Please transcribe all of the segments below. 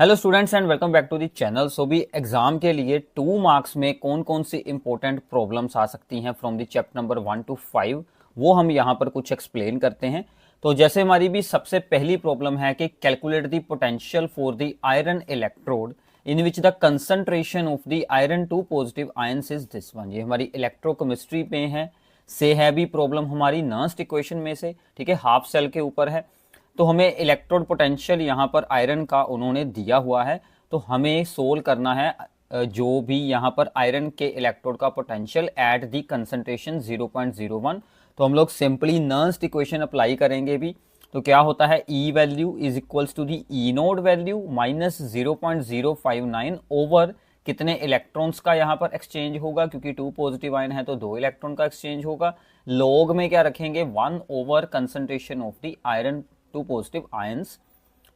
Hello students and welcome back to the channel. So भी एग्जाम के लिए 2 मार्क्स में कौन कौन सी इंपॉर्टेंट प्रॉब्लम्स आ सकती हैं from the chapter number 1 to 5 वो हम यहाँ पर कुछ एक्सप्लेन करते हैं। तो जैसे हमारी भी सबसे पहली प्रॉब्लम है कि calculate the potential for the iron electrode in which the concentration of the iron two positive ions is this one. ये हमारी इलेक्ट्रोकेमिस्ट्री में है भी प्रॉब्लम हमारी नर्स्ट इक्वेशन में से, ठीक है, हाफ सेल के ऊपर है। तो हमें इलेक्ट्रोड पोटेंशियल यहाँ पर आयरन का उन्होंने दिया हुआ है, तो हमें सोल्व करना है जो भी यहाँ पर आयरन के इलेक्ट्रोड का पोटेंशियल एट दी कंसंट्रेशन 0.01। तो हम लोग सिंपली नर्स्ट इक्वेशन अप्लाई करेंगे भी। तो क्या होता है, E value is equals to the E naught value minus 0.059 over कितने इलेक्ट्रॉन्स का यहाँ पर एक्सचेंज होगा, क्योंकि 2 पॉजिटिव आयन है तो 2 इलेक्ट्रॉन का एक्सचेंज होगा। लॉग में क्या रखेंगे, 1 over concentration of the iron two positive ions.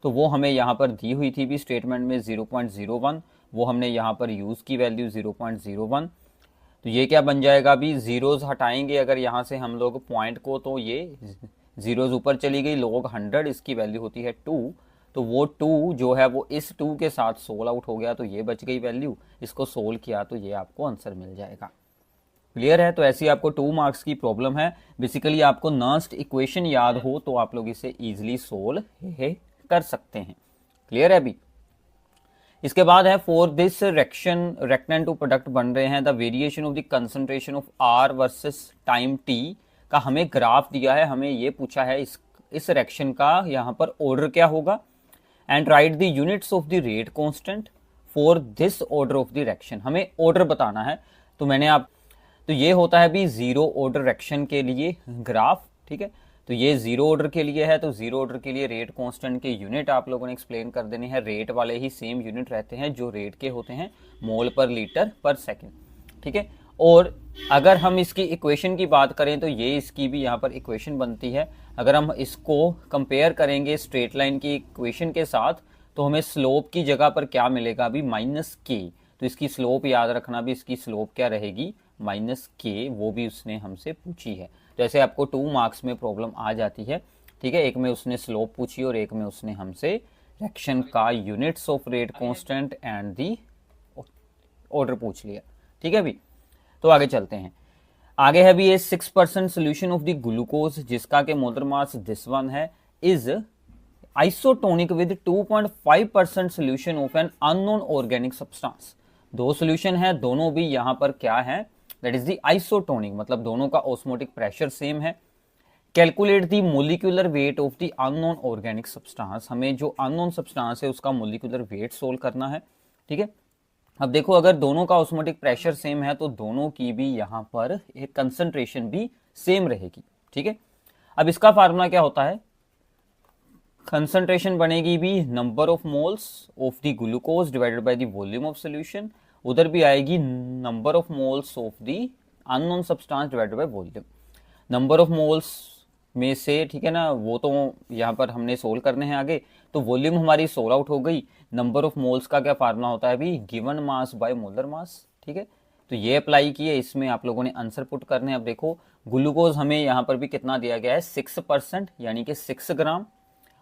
तो वो हमें यहाँ पर दी हुई थी भी स्टेटमेंट में 0.01, वो हमने यहाँ पर यूज की वैल्यू 0.01। तो ये क्या बन जाएगा भी, जीरोज हटाएंगे अगर यहाँ से हम लोग पॉइंट को, तो ये जीरोज ऊपर चली गई, लॉग 100 इसकी वैल्यू होती है 2। तो वो 2 जो है वो इस 2 के साथ सोल आउट हो गया, तो ये बच गई वैल्यू। इसको सोल्व किया तो ये आपको आंसर मिल जाएगा। क्लियर है। तो ऐसी आपको 2 मार्क्स की प्रॉब्लम है। बेसिकली आपको नर्स्ट इक्वेशन याद हो तो आप लोग इसे इजीली सोल्व कर सकते हैं। क्लियर है अभी। इसके बाद है फॉर दिस रेक्टेन टू प्रोडक्ट बन रहे हैं the variation of the concentration of R versus time T का हमें ग्राफ दिया है। हमें ये पूछा है इस रिएक्शन का यहाँ पर ऑर्डर क्या होगा and right the units of the rate constant for this order of the reaction. हमें ऑर्डर बताना है। तो ये होता है भी जीरो ऑर्डर रिएक्शन के लिए ग्राफ, ठीक है। तो ये जीरो ऑर्डर के लिए है, तो जीरो ऑर्डर के लिए रेट कांस्टेंट के यूनिट आप लोगों ने एक्सप्लेन कर देने हैं। रेट वाले ही सेम यूनिट रहते हैं जो रेट के होते हैं, मोल पर लीटर पर सेकंड, ठीक है। और अगर हम इसकी इक्वेशन की बात करें तो ये इसकी भी यहाँ पर इक्वेशन बनती है। अगर हम इसको कंपेयर करेंगे स्ट्रेट लाइन की इक्वेशन के साथ तो हमें स्लोप की जगह पर क्या मिलेगा भी, माइनस के। तो इसकी स्लोप याद रखना भी, इसकी स्लोप क्या रहेगी, माइनस के। वो भी उसने हमसे पूछी है। तो ऐसे आपको 2 मार्क्स में प्रॉब्लम आ जाती है, ठीक है। एक में उसने स्लोप पूछी और एक में उसने हमसे रिएक्शन का units of rate constant and the order पूछ लिया, ठीक है भी। तो आगे चलते हैं। आगे है भी ये 6% सोल्यूशन ऑफ द ग्लूकोज जिसका के मोलर मास दिस वन है is isotonic with 2.5% solution of an unknown organic substance. दो सोल्यूशन है, दोनों भी यहां पर क्या है, दैट इज द आइसोटोनिक, मतलब दोनों का ऑस्मोटिक प्रेशर सेम है। Calculate the molecular weight of the unknown organic substance. हमें जो अननोन सब्सटेंस है उसका मोलिकुलर वेट सोल्व करना है, ठीक है। अब देखो, अगर दोनों का ऑस्मोटिक प्रेशर सेम है तो दोनों की भी यहां पर एक कंसंट्रेशन भी सेम रहेगी, ठीक है। अब इसका फार्मूला क्या होता है, कंसंट्रेशन बनेगी भी number of moles of the glucose divided by the volume of solution. उधर भी आएगी number of moles of the unknown substance divided by volume. Number of moles में से, ठीक है ना, वो तो यहाँ पर हमने सोल्व करने हैं आगे। तो वॉल्यूम हमारी सोल्व आउट हो गई। नंबर ऑफ मोल्स का क्या फार्मूला होता है भी, given mass by molar mass, ठीक है। तो ये अप्लाई किए, इसमें आप लोगों ने आंसर पुट करने हैं। अब देखो, ग्लूकोज हमें यहाँ पर भी कितना दिया गया है, 6%, यानी कि 6 ग्राम।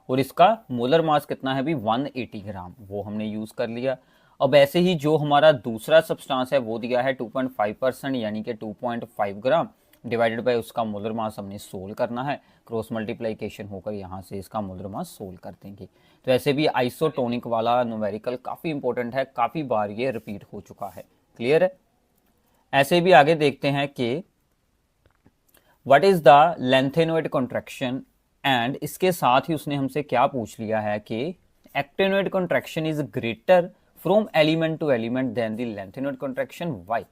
और इसका मोलर मास कितना है भी, 180 ग्राम, वो हमने यूज कर लिया। अब ऐसे ही जो हमारा दूसरा सब्सटेंस है वो दिया है 2.5%, यानी कि 2.5 ग्राम डिवाइडेड बाय उसका मोलर मास हमने सोल्व करना है। क्रॉस मल्टीप्लिकेशन होकर यहाँ से इसका मोलर मास सोल्व कर देंगे। तो ऐसे भी आइसोटोनिक वाला न्यूमेरिकल काफी इंपॉर्टेंट है, काफी बार ये रिपीट हो चुका है। क्लियर है। ऐसे भी आगे देखते हैं कि what is the lanthanoid contraction, and इसके साथ ही उसने हमसे क्या पूछ लिया है कि actinoid contraction is greater from element to element than the lanthanoid contraction, why.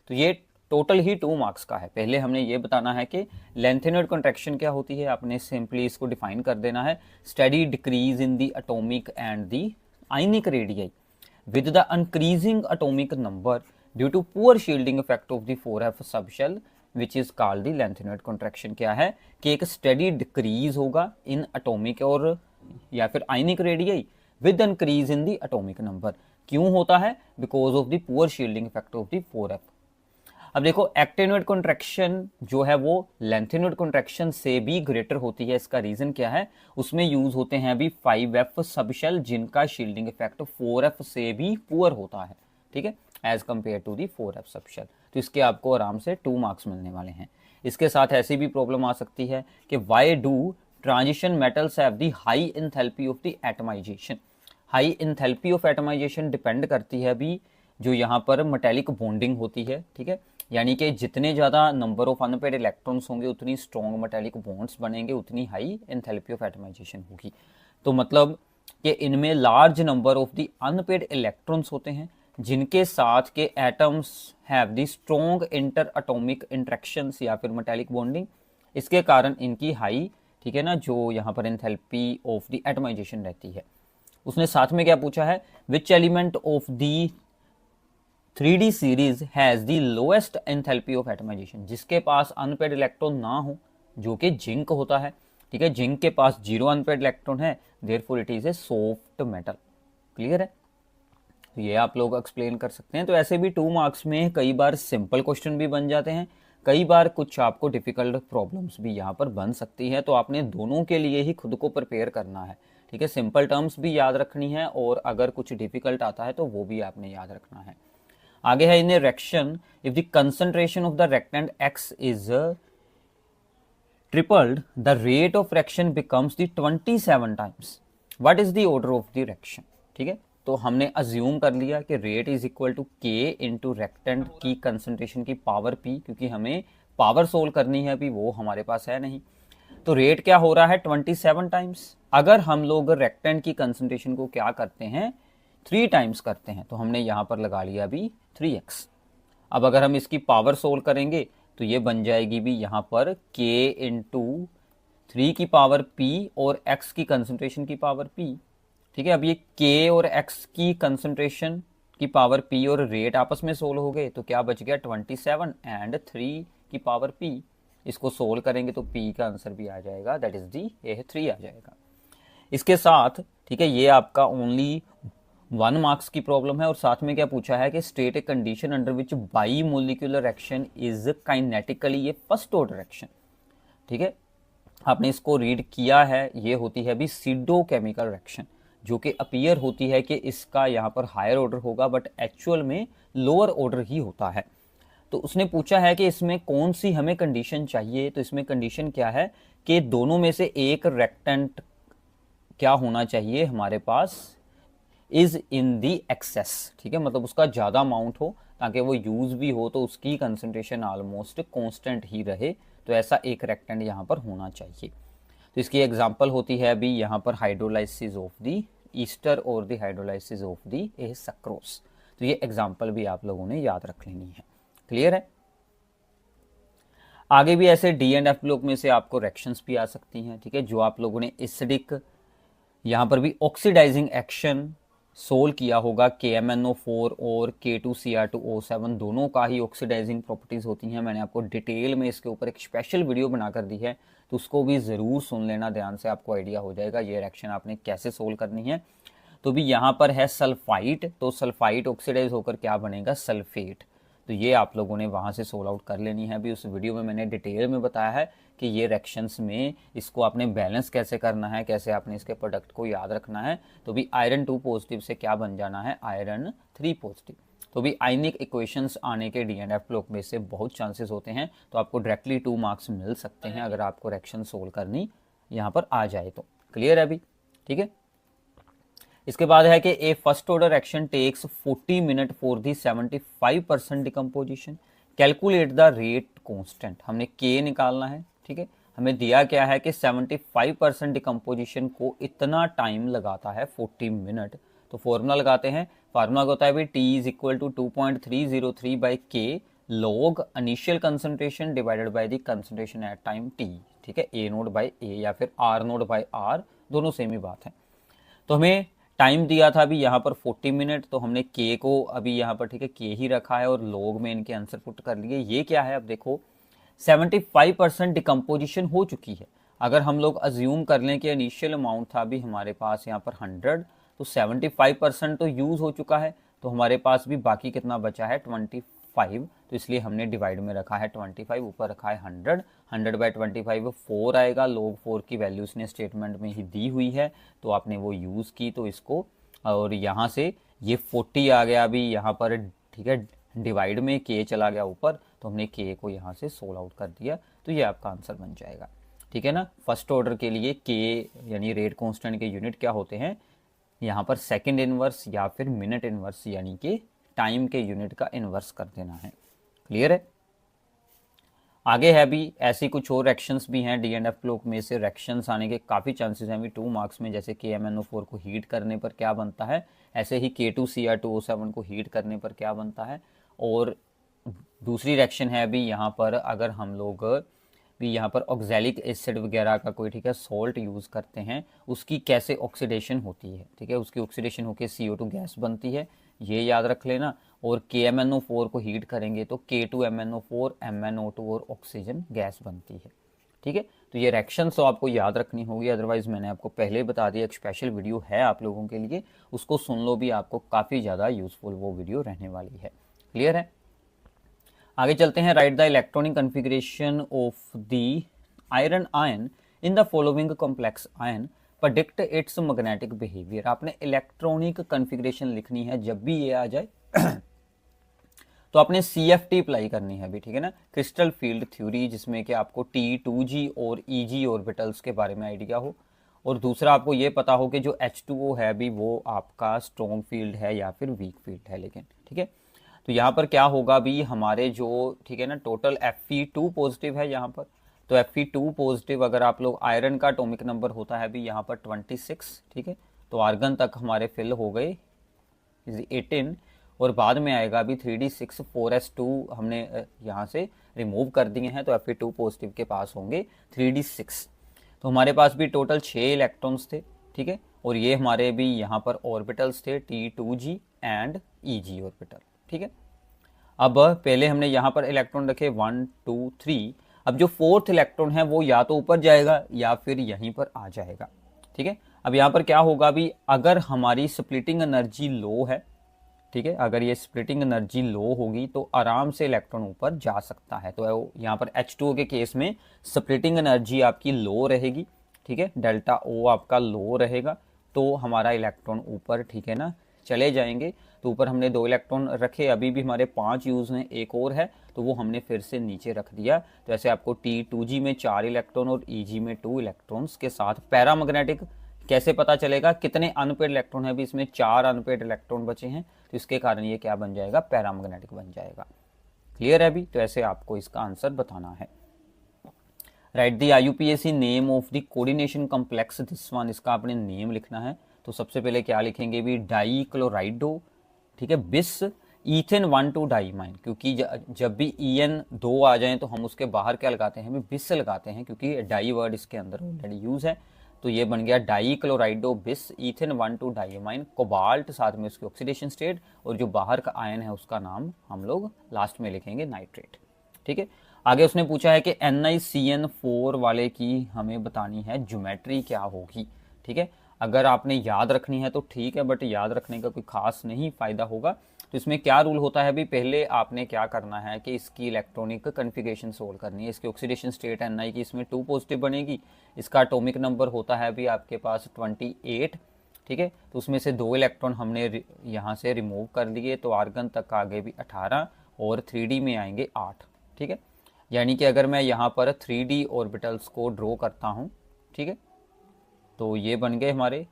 तो ये टोटल ही 2 मार्क्स का है। पहले हमने ये बताना है कि लेंथेनोइड कॉन्ट्रैक्शन क्या होती है, आपने सिंपली इसको डिफाइन कर देना है, study decrease in the atomic and the ionic radii with the increasing atomic number due to poor shielding effect of the 4f subshell which is called the lanthanoid contraction. क्या है कि एक study decrease होगा in atomic और या फिर आयनिक radii with increase in the atomic number. क्यों होता है, because of the poor shielding effect of the 4f। अब देखो एक्टिनोइड कॉन्ट्रैक्शन जो है वो लेंथेनोइड कॉन्ट्रैक्शन से भी ग्रेटर होती है। इसका रीजन क्या है, उसमें यूज होते हैं अभी 5F सबशेल जिनका शील्डिंग इफेक्ट 4F से भी पुअर होता है, ठीक है, as compare to the 4F subshell. तो इसके आपको आराम से 2 मार्क्स मिलने वाले हैं। इसके साथ ऐसी भी प्रॉब्लम आ सकती है कि why do transition metals have the high enthalpy of the atomisation. High enthalpy of atomisation depend करती है अभी जो यहाँ पर मेटेलिक बॉन्डिंग होती है, ठीक है, यानी कि जितने ज़्यादा नंबर ऑफ अनपेड इलेक्ट्रॉन्स होंगे उतनी स्ट्रॉन्ग मेटेलिक बॉन्ड्स बनेंगे, उतनी हाई एंथैल्पी ऑफ एटमाइजेशन होगी। तो मतलब कि इनमें large number of the unpaired electrons होते हैं जिनके साथ के atoms have the strong inter atomic interactions या फिर मेटेलिक बॉन्डिंग। इसके कारण इनकी हाई, ठीक है ना, जो यहाँ पर एंथैल्पी ऑफ द एटमाइजेशन रहती है। उसने साथ में क्या पूछा है, which element of the 3D series has the lowest enthalpy of atomisation. जिसके पास अनपेड इलेक्ट्रॉन ना हो, जो कि जिंक होता है, ठीक है, जिंक के पास 0 अनपेड इलेक्ट्रॉन है, therefore it is a soft metal. Clear है, तो ये आप लोग एक्सप्लेन कर सकते हैं। तो ऐसे भी 2 मार्क्स में कई बार सिंपल क्वेश्चन भी बन जाते हैं, कई बार कुछ आपको डिफिकल्ट प्रॉब्लम्स भी यहाँ पर बन सकती है। तो आपने दोनों के लिए ही खुद को प्रिपेयर करना है, ठीक है, सिंपल टर्म्स भी याद रखनी है और अगर कुछ डिफिकल्ट आता है तो वो भी आपने याद रखना है। आगे है in a reaction if the concentration of the reactant X is tripled the rate of reaction becomes the 27 times, what is the order of the reaction. ठीक है, तो हमने अज्यूम कर लिया कि rate is equal to K into reactant की concentration की power P, क्योंकि हमें पावर सोल्व करनी है, अभी वो हमारे पास है नहीं। तो रेट क्या हो रहा है 27 टाइम्स। अगर हम लोग रिएक्टेंट की कंसंट्रेशन को क्या करते हैं 3 टाइम्स करते हैं, तो हमने यहां पर लगा लिया अभी 3x। अब अगर हम इसकी पावर सोल्व करेंगे तो ये बन जाएगी भी यहां पर K इंटू 3 की पावर P और x की कंसंट्रेशन की पावर P। ठीक है, अब ये K और x की कंसंट्रेशन की पावर P और रेट आपस में सोल्व हो गए, तो क्या बच गया 27 एंड 3 की पावर P। इसको सोल्व करेंगे तो P का आंसर भी आ जाएगा, दैट इज दी, ये 3 आ जाएगा। इसके साथ, ठीक है, ये आपका ओनली 1 मार्क्स की प्रॉब्लम है। और साथ में क्या पूछा है कि state a condition under which by molecular action is kinetically, ये फर्स्ट ऑर्डर एक्शन। ठीक है, आपने इसको रीड किया है, ये होती है अभी सीडो केमिकल रिएक्शन, जो कि अपीयर होती है कि इसका यहाँ पर हायर ऑर्डर होगा, बट एक्चुअल में लोअर ऑर्डर ही होता है। तो उसने पूछा है कि इसमें कौन सी हमें कंडीशन चाहिए। तो इसमें कंडीशन क्या है कि दोनों में से एक रिएक्टेंट क्या होना चाहिए हमारे पास, इज इन दी एक्सेस। ठीक है, मतलब उसका ज्यादा अमाउंट हो ताकि वो यूज भी हो तो उसकी कंसंट्रेशन ऑलमोस्ट कांस्टेंट ही रहे। तो ऐसा एक रिएक्टेंट यहाँ पर होना चाहिए। तो इसकी एग्जांपल होती है अभी यहाँ पर हाइड्रोलाइसिस ऑफ दी ईस्टर और the hydrolysis of the a sucrose. तो ये एग्जांपल भी आप लोगों ने याद रख लेनी है। क्लियर है, आगे भी ऐसे डी एंड एफ ब्लॉक में से आपको रिएक्शंस भी आ सकती हैं। ठीक है, जो आप लोगों ने एसिडिक यहाँ पर भी ऑक्सीडाइजिंग एक्शन सोल्व किया होगा, KMnO4 और K2Cr2O7 दोनों का ही ऑक्सीडाइजिंग प्रॉपर्टीज होती हैं। मैंने आपको डिटेल में इसके ऊपर एक स्पेशल वीडियो बनाकर दी है, तो उसको भी ज़रूर सुन लेना ध्यान से, आपको आइडिया हो जाएगा ये रिएक्शन आपने कैसे सोल्व करनी है। तो भी यहाँ पर है सल्फाइट, तो सल्फाइट ऑक्सीडाइज होकर क्या बनेगा, सल्फेट। तो ये आप लोगों ने वहाँ से सोल्व आउट कर लेनी है। अभी उस वीडियो में मैंने डिटेल में बताया है कि ये रिएक्शंस में इसको आपने बैलेंस कैसे करना है, कैसे आपने इसके प्रोडक्ट को याद रखना है। तो भी आयरन 2 पॉजिटिव से क्या बन जाना है, आयरन 3 पॉजिटिव। तो भी आयनिक इक्वेशंस आने के DNF ब्लॉक में से बहुत चांसेस होते हैं, तो आपको डायरेक्टली 2 मार्क्स मिल सकते हैं अगर आपको रिएक्शन सोल्व करनी यहाँ पर आ जाए तो। क्लियर है अभी, ठीक है। इसके बाद है कि a first order action takes 40 minute for the 75% decomposition, calculate the rate constant. हमने के निकालना है, ठीक है, हमें दिया क्या है कि 75% डिकम्पोजिशन को इतना टाइम लगाता है 40 मिनट। तो फॉर्मूला लगाते हैं, फार्मूला होता है T is equal to 2.303 by K log initial concentration divided by the concentration at time T. ठीक है, ए नोट बाई ए या फिर आर नोट बाई आर, दोनों सेम ही बात है। तो हमें टाइम दिया था अभी यहाँ पर 40 मिनट, तो हमने के को अभी यहाँ पर, ठीक है, के ही रखा है और लॉग में इनके आंसर पुट कर लिए। ये क्या है, अब देखो 75% डिकम्पोजिशन हो चुकी है। अगर हम लोग अज्यूम कर लें कि इनिशियल अमाउंट था अभी हमारे पास यहाँ पर 100, तो 75% तो यूज हो चुका है, तो हमारे पास भी बाकी कितना बचा है 5, तो इसलिए हमने डिवाइड में रखा है 25, ऊपर रखा है 100। 100/25 4 आएगा, log 4 की वैल्यू इसने स्टेटमेंट में ही दी हुई है, तो आपने वो यूज़ की, तो इसको, और यहाँ से ये 40 आ गया अभी यहाँ पर, ठीक है, डिवाइड में k चला गया ऊपर, तो हमने k को यहाँ से सोल्व आउट कर दिया, तो ये आपका आंसर बन जाएगा। ठीक है ना। फर्स्ट ऑर्डर के लिए k यानी रेट कांस्टेंट के यूनिट क्या होते हैं, यहाँ पर सेकंड इनवर्स या फिर मिनट इनवर्स, यानी कि टाइम के यूनिट का इनवर्स कर देना है। क्लियर है। आगे है भी ऐसी कुछ और रिएक्शंस भी हैं डी एंड एफ ब्लॉक में से रिएक्शंस आने के काफ़ी चांसेस हैं भी 2 मार्क्स में। जैसे KMnO4 को हीट करने पर क्या बनता है, ऐसे ही K2Cr2O7 को हीट करने पर क्या बनता है। और दूसरी रिएक्शन है अभी यहाँ पर, अगर हम लोग भी यहाँ पर ऑक्सैलिक एसिड वगैरह का कोई, ठीक है, सॉल्ट यूज़ करते हैं, उसकी कैसे ऑक्सीडेशन होती है। ठीक है, उसकी ऑक्सीडेशन होकर CO2 गैस बनती है, ये याद रख लेना। और KMnO4 को हीट करेंगे तो K2MnO4 MnO2 और ऑक्सीजन गैस बनती है। ठीक है, तो ये रिएक्शन तो आपको याद रखनी होगी, अदरवाइज़ मैंने आपको पहले बता दिया, एक स्पेशल वीडियो है आप लोगों के लिए, उसको सुन लो भी, आपको काफ़ी ज़्यादा यूज़फुल वो वीडियो रहने वाली है। क्लियर है। आगे चलते हैं। Right the electronic configuration of the iron ion in the following complex ion, predict it's magnetic behaviour. आपने इलेक्ट्रॉनिक कन्फिग्रेशन लिखनी है, जब भी ये आ जाए तो आपने CFT अप्लाई करनी है अभी। ठीक है ना, क्रिस्टल फील्ड थ्योरी, जिसमें कि आपको T2G और EG ऑर्बिटल्स के बारे में आइडिया हो, और दूसरा आपको ये पता हो कि जो H2O है अभी वो आपका स्ट्रॉन्ग फील्ड है या फिर वीक फील्ड है। लेकिन ठीक है, तो यहाँ पर क्या होगा भी हमारे जो, ठीक है ना, टोटल Fe2 पॉजिटिव है यहाँ पर, तो Fe2 पॉजिटिव अगर आप लोग, आयरन का एटॉमिक नंबर होता है अभी यहाँ पर 26। ठीक है, तो आर्गन तक हमारे फिल हो गए 18, और बाद में आएगा अभी 3d6 4s2 हमने यहाँ से रिमूव कर दिए हैं, तो Fe2 पॉजिटिव के पास होंगे 3d6। तो हमारे पास भी टोटल 6 इलेक्ट्रॉन्स थे। ठीक है, और ये हमारे भी यहाँ पर ऑर्बिटल्स थे T2G एंड EG ऑर्बिटल। ठीक है, अब पहले हमने यहाँ पर इलेक्ट्रॉन रखे 1 2 3। अब जो फोर्थ इलेक्ट्रॉन है वो या तो ऊपर जाएगा या फिर यहीं पर आ जाएगा। ठीक है, अब यहाँ पर क्या होगा भी, अगर हमारी स्प्लिटिंग एनर्जी लो है, ठीक है, अगर ये स्प्लिटिंग एनर्जी लो होगी तो आराम से इलेक्ट्रॉन ऊपर जा सकता है। तो यहाँ पर H2O के केस में स्प्लिटिंग एनर्जी आपकी लो रहेगी। ठीक है, डेल्टा O आपका लो रहेगा, तो हमारा इलेक्ट्रॉन ऊपर, ठीक है ना, चले जाएंगे। तो ऊपर हमने 2 इलेक्ट्रॉन रखे, अभी भी हमारे 5 यूज हैं, एक और है तो वो हमने फिर से नीचे रख दिया। तो ऐसे आपको T2G में 4 इलेक्ट्रॉन और EG में 2 इलेक्ट्रॉन्स के साथ पैरामैग्नेटिक कैसे पता चलेगा, कितने अनपेड इलेक्ट्रॉन है, अभी इसमें 4 अनपेड इलेक्ट्रॉन बचे हैं, तो इसके कारण ये क्या बन जाएगा, पैरामैग्नेटिक बन जाएगा। क्लियर है अभी। तो ऐसे आपको इसका आंसर बताना है। Write the IUPAC name of the coordination complex, this one, इसका आपने नेम लिखना है। तो सबसे पहले क्या लिखेंगे भी, डाई क्लोराइडो, ठीक है, बिस ईथेन 1,2 डाईमाइन, क्योंकि जब भी EN 2 आ जाए तो हम उसके बाहर क्या लगाते हैं, बिस लगाते हैं, क्योंकि डाई वर्ड इसके अंदर ऑलरेडी यूज है। तो ये बन गया डाई क्लोराइडो बिस ईथेन 1,2 डाईमाइन, कोबाल्ट साथ में उसकी ऑक्सीडेशन स्टेट, और जो बाहर का आयन है उसका नाम हम लोग लास्ट में लिखेंगे नाइट्रेट। ठीक है, आगे उसने पूछा है कि NiCN4 वाले की हमें बतानी है ज्योमेट्री क्या होगी। ठीक है, अगर आपने याद रखनी है तो ठीक है, बट याद रखने का कोई खास नहीं फायदा होगा। तो इसमें क्या रूल होता है भी, पहले आपने क्या करना है कि इसकी इलेक्ट्रॉनिक कन्फिगरेशन सोल्व करनी है। इसकी ऑक्सीडेशन स्टेट Ni की इसमें 2 पॉजिटिव बनेगी, इसका एटॉमिक नंबर होता है अभी आपके पास 28। ठीक है, तो उसमें से 2 इलेक्ट्रॉन हमने यहाँ से रिमूव कर लिए, तो आर्गन तक आगे भी 18 और 3D में आएंगे 8। ठीक है, यानी कि अगर मैं यहाँ पर 3D ऑर्बिटल्स को ड्रॉ करता हूँ, ठीक है, तो ये बन गए हमारे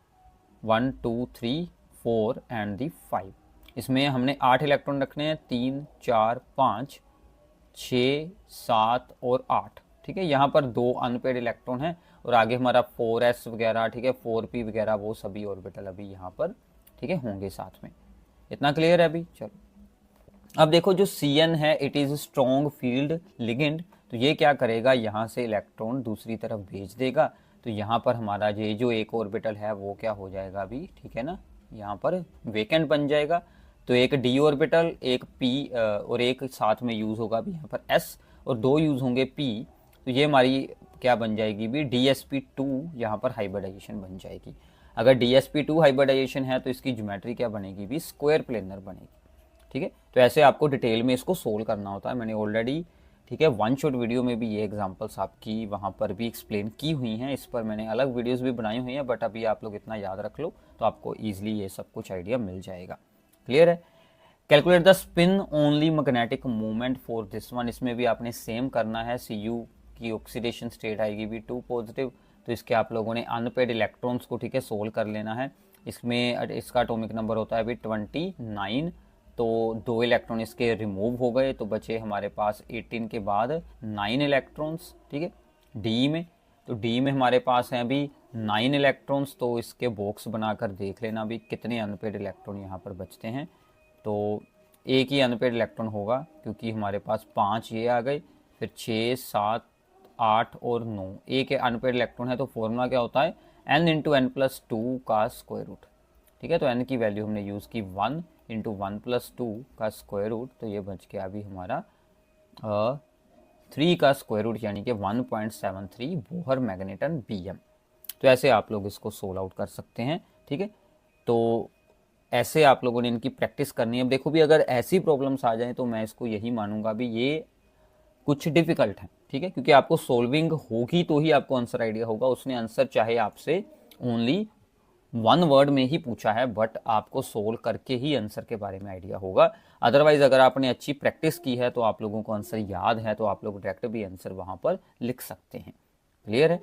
1 2 3 4 एंड दी 5। इसमें हमने 8 इलेक्ट्रॉन रखने हैं, 3 4 5 6 7 और 8। ठीक है, यहाँ पर 2 अनपेड इलेक्ट्रॉन हैं, और आगे हमारा 4s वगैरह, ठीक है, 4p वगैरह, वो सभी ऑर्बिटल अभी यहाँ पर, ठीक है, होंगे साथ में। इतना क्लियर है अभी। चलो अब देखो, जो Cn है it is strong field ligand, तो ये क्या करेगा, यहाँ से इलेक्ट्रॉन दूसरी तरफ भेज देगा। तो यहाँ पर हमारा ये जो एक ऑर्बिटल है वो क्या हो जाएगा अभी, ठीक है ना, यहाँ पर वेकेंट बन जाएगा। तो एक d ऑर्बिटल, एक p और एक साथ में यूज़ होगा अभी यहाँ पर s, और 2 यूज़ होंगे p। तो ये हमारी क्या बन जाएगी भी, DsP2 यहाँ पर हाइब्रिडाइजेशन बन जाएगी। अगर DsP2 हाइब्रिडाइजेशन है तो इसकी ज्योमेट्री क्या बनेगी भी, स्क्वायर प्लेनर बनेगी। ठीक है। तो ऐसे आपको डिटेल में इसको सोल्व करना होता है। मैंने ऑलरेडी, ठीक है, वन शॉट वीडियो में भी ये एग्जांपल्स आपकी वहाँ पर भी एक्सप्लेन की हुई हैं। इस पर मैंने अलग वीडियोस भी बनाई हुई हैं, बट अभी आप लोग इतना याद रख लो तो आपको ईजिली ये सब कुछ आइडिया मिल जाएगा। क्लियर है। Calculate the spin only magnetic movement for this one, इसमें भी आपने सेम करना है। Cu की ऑक्सीडेशन स्टेट आएगी भी 2 पॉजिटिव, तो इसके आप लोगों ने अनपेड इलेक्ट्रॉन्स को, ठीक है, सोल्व कर लेना है। इसमें इसका एटॉमिक नंबर होता है अभी 29, तो 2 इलेक्ट्रॉन इसके रिमूव हो गए, तो बचे हमारे पास 18 के बाद 9 इलेक्ट्रॉन्स, ठीक है, डी में। तो डी में हमारे पास हैं अभी 9 इलेक्ट्रॉन्स, तो इसके बॉक्स बनाकर देख लेना अभी कितने अनपेड इलेक्ट्रॉन यहाँ पर बचते हैं। तो एक ही अनपेड इलेक्ट्रॉन होगा, क्योंकि हमारे पास 5 ये आ गए, फिर 6, 7, 8 और 9 एक अनपेड इलेक्ट्रॉन है। तो फॉर्मूला क्या होता है, n इंटू एन प्लस 2 का स्क्वायर रूट, ठीक है। तो n की वैल्यू हमने यूज़ की 1 इंटू 1 प्लस 2 का स्क्वायर रूट, तो ये बच गया अभी हमारा 3 का स्क्वायर रूट, यानी कि 1.73 बोहर मैग्नेटन BM। तो ऐसे आप लोग इसको सोल्व आउट कर सकते हैं, ठीक है। तो ऐसे आप लोगों ने इनकी प्रैक्टिस करनी है। अब देखो भी, अगर ऐसी प्रॉब्लम्स आ जाएं तो मैं इसको यही मानूंगा भी ये कुछ डिफिकल्ट है, ठीक है, क्योंकि आपको सोल्विंग होगी तो ही आपको आंसर आइडिया होगा। उसने आंसर चाहे आपसे ओनली 1 वर्ड में ही पूछा है, बट आपको सोल्व करके ही आंसर के बारे में आइडिया होगा। अदरवाइज अगर आपने अच्छी प्रैक्टिस की है तो आप लोगों को आंसर याद है, तो आप लोग डायरेक्ट भी आंसर वहां पर लिख सकते हैं। क्लियर है।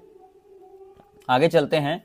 आगे चलते हैं।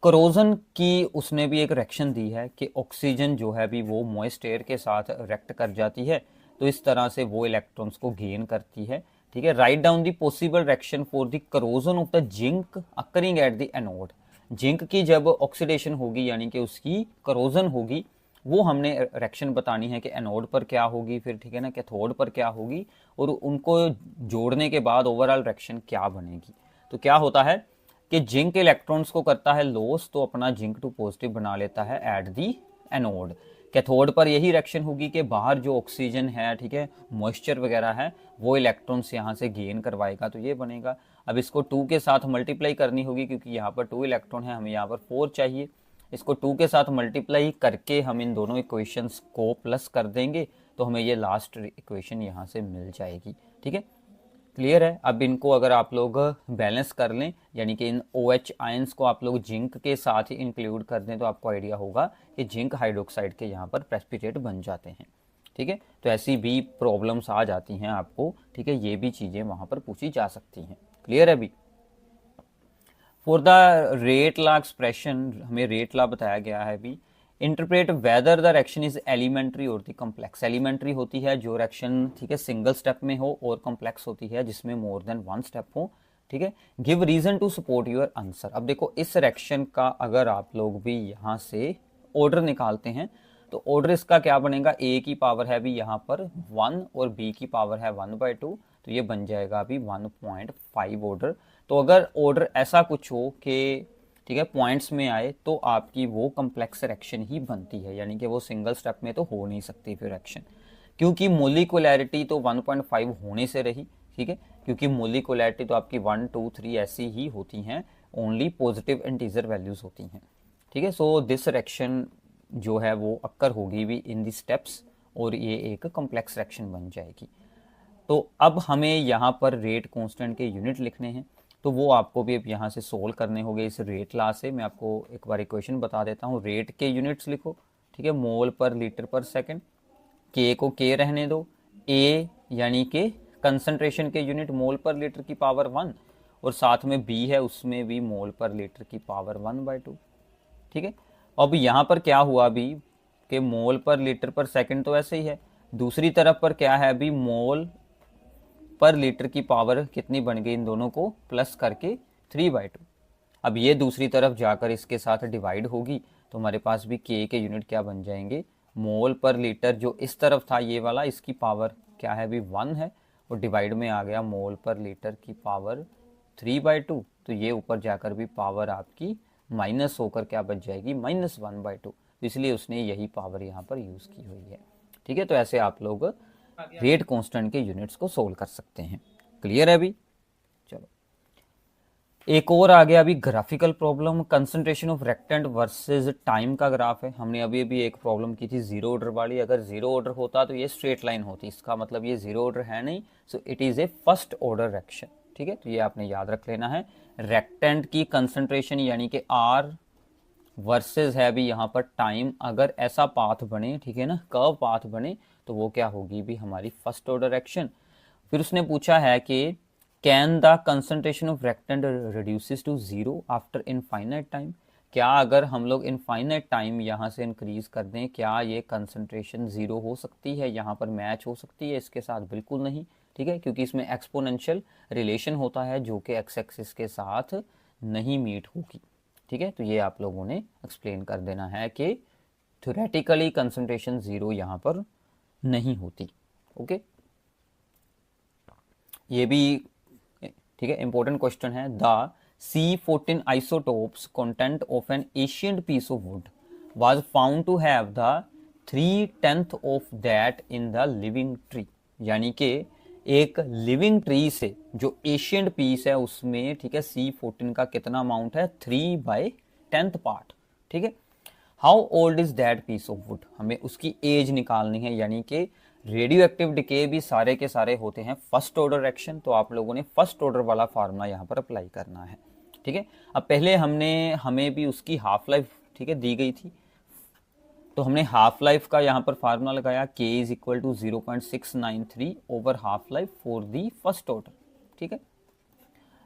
करोजन की उसने भी एक रिएक्शन दी है कि ऑक्सीजन जो है भी वो मॉइस्ट एयर के साथ रिएक्ट कर जाती है, तो इस तरह से वो इलेक्ट्रॉन्स को गेन करती है, ठीक है। Write down the possible reaction for the corrosion of the zinc occurring at the anode. Zinc की जब ऑक्सीडेशन होगी, यानी कि उसकी करोजन होगी, वो हमने रिएक्शन बतानी है कि एनोड पर क्या होगी, फिर ठीक है ना, कैथोड पर क्या होगी, और उनको जोड़ने के बाद ओवरऑल रिएक्शन क्या बनेगी। तो क्या होता है कि जिंक इलेक्ट्रॉन्स को करता है लॉस, तो अपना जिंक 2 पॉजिटिव बना लेता है एट दी एनोड। कैथोड पर यही रिएक्शन होगी कि बाहर जो ऑक्सीजन है, ठीक है, मॉइस्चर वगैरह है, वो इलेक्ट्रॉन्स यहाँ से गेन करवाएगा, तो ये बनेगा। अब इसको 2 के साथ मल्टीप्लाई करनी होगी, क्योंकि यहाँ पर 2 इलेक्ट्रॉन है, हमें यहाँ पर 4 चाहिए। इसको 2 के साथ मल्टीप्लाई करके हम इन दोनों इक्वेशंस को प्लस कर देंगे, तो हमें ये लास्ट इक्वेशन यहाँ से मिल जाएगी, ठीक है। क्लियर है। अब इनको अगर आप लोग बैलेंस कर लें, यानी कि इन OH आयंस को आप लोग जिंक के साथ ही इंक्लूड कर दें, तो आपको आइडिया होगा कि जिंक हाइड्रोक्साइड के यहाँ पर प्रेसिपिटेट बन जाते हैं, ठीक है। तो ऐसी भी प्रॉब्लम्स आ जाती हैं आपको, ठीक है, ये भी चीज़ें वहाँ पर पूछी जा सकती हैं। क्लियर है। अभी for the rate law expression, हमें रेट लॉ बताया गया है अभी। Interpret whether the reaction is elementary और द कॉम्प्लेक्स। एलिमेंट्री होती है जो रिएक्शन, ठीक है, सिंगल स्टेप में हो, और कॉम्प्लेक्स होती है जिसमें मोर देन 1 स्टेप हो, ठीक है। Give reason to support your answer. अब देखो, इस रिएक्शन का अगर आप लोग भी यहाँ से ऑर्डर निकालते हैं, तो ऑर्डर इसका क्या बनेगा, A की पावर है अभी यहाँ पर 1 और B की पावर है 1/2, तो ये बन जाएगा अभी 1.5 ऑर्डर। तो अगर ऑर्डर ऐसा कुछ हो कि, ठीक है, पॉइंट्स में आए, तो आपकी वो कम्प्लेक्स रिएक्शन ही बनती है, यानी कि वो सिंगल स्टेप में तो हो नहीं सकती फिर रिएक्शन, क्योंकि मोलिकुलैरिटी तो 1.5 होने से रही, ठीक है, क्योंकि मोलिकुलैरिटी तो आपकी 1, 2, 3 ऐसी ही होती हैं, ओनली पॉजिटिव इंटीजर वैल्यूज होती हैं, ठीक है। सो दिस रिएक्शन जो है वो अक्कर होगी भी इन दी स्टेप्स, और ये एक कॉम्प्लेक्स रिएक्शन बन जाएगी। तो अब हमें यहाँ पर रेट कांस्टेंट के यूनिट लिखने हैं, तो वो आपको भी अब यहाँ से सोल्व करने होंगे इस रेट लॉ से। मैं आपको एक बार इक्वेशन बता देता हूँ। रेट के यूनिट्स लिखो, ठीक है, मोल पर लीटर पर सेकंड। के को के रहने दो। ए यानी कि कंसंट्रेशन के यूनिट मोल पर लीटर की पावर 1, और साथ में बी है उसमें भी मोल पर लीटर की पावर 1/2, ठीक है। अब यहाँ पर क्या हुआ अभी कि मोल पर लीटर पर सेकंड तो ऐसे ही है, दूसरी तरफ पर क्या है अभी, मोल पर लीटर की पावर कितनी बन गई, इन दोनों को प्लस करके 3/2। अब ये दूसरी तरफ जाकर इसके साथ डिवाइड होगी, तो हमारे पास भी के यूनिट क्या बन जाएंगे, मोल पर लीटर जो इस तरफ था ये वाला, इसकी पावर क्या है अभी 1 है, और डिवाइड में आ गया मोल पर लीटर की पावर 3/2, तो ये ऊपर जाकर भी पावर आपकी माइनस होकर क्या बच जाएगी, -1/2। तो इसलिए उसने यही पावर यहाँ पर यूज़ की हुई है, ठीक है। तो ऐसे आप लोग रेट कांस्टेंट के यूनिट्स को सोल्व कर सकते हैं। क्लियर है अभी। चलो, एक और आ गया अभी graphical problem, concentration of reactant versus time का ग्राफ है। हमने अभी अभी एक प्रॉब्लम की थी जीरो ऑर्डर वाली, अगर जीरो ऑर्डर होता तो ये स्ट्रेट लाइन होती, इसका मतलब ये जीरो ऑर्डर है नहीं, so it is a first order reaction. ठीक है, तो ये आपने याद रख लेना है। रेक्टेंट की कंसंट्रेशन यानी कि आर वर्सेस है अभी यहाँ पर टाइम, अगर ऐसा पाथ बने, ठीक है ना, कर्व पाथ बने, तो वो क्या होगी भी हमारी फर्स्ट ऑर्डर रिएक्शन। फिर उसने पूछा है कि can the concentration of reactant reduces to zero after infinite time, क्या अगर हम लोग इनफाइनाइट टाइम यहाँ से इंक्रीज कर दें, क्या ये कंसंट्रेशन जीरो हो सकती है, यहाँ पर मैच हो सकती है इसके साथ? बिल्कुल नहीं। ठीक है, क्योंकि इसमें एक्सपोनेंशियल रिलेशन होता है जो कि एक्स एक्सिस के साथ नहीं मीट होगी। ठीक है, तो ये आप लोगों ने एक्सप्लेन कर देना है कि थ्योरेटिकली कंसंट्रेशन जीरो यहाँ पर नहीं होती। ओके, ये भी ठीक है, इंपॉर्टेंट क्वेश्चन है। The C14 isotopes content of an ancient piece of wood was found to have the 3/10 of that in the living tree, यानी कि एक लिविंग ट्री से जो एशियंट पीस है उसमें, ठीक है, C14 का कितना अमाउंट है? 3/10 पार्ट। ठीक है, how old is that piece of wood, हमें उसकी एज निकालनी है, यानी कि रेडियो एक्टिव डिके भी सारे के सारे होते हैं फर्स्ट ऑर्डर रिएक्शन, तो आप लोगों ने फर्स्ट ऑर्डर वाला फार्मूला यहाँ पर अप्लाई करना है। ठीक है, अब पहले हमें भी उसकी हाफ लाइफ, ठीक है, दी गई थी, तो हमने हाफ लाइफ का यहाँ पर फार्मूला लगाया, k is equal to 0.693 over half life for the first order. ठीक है,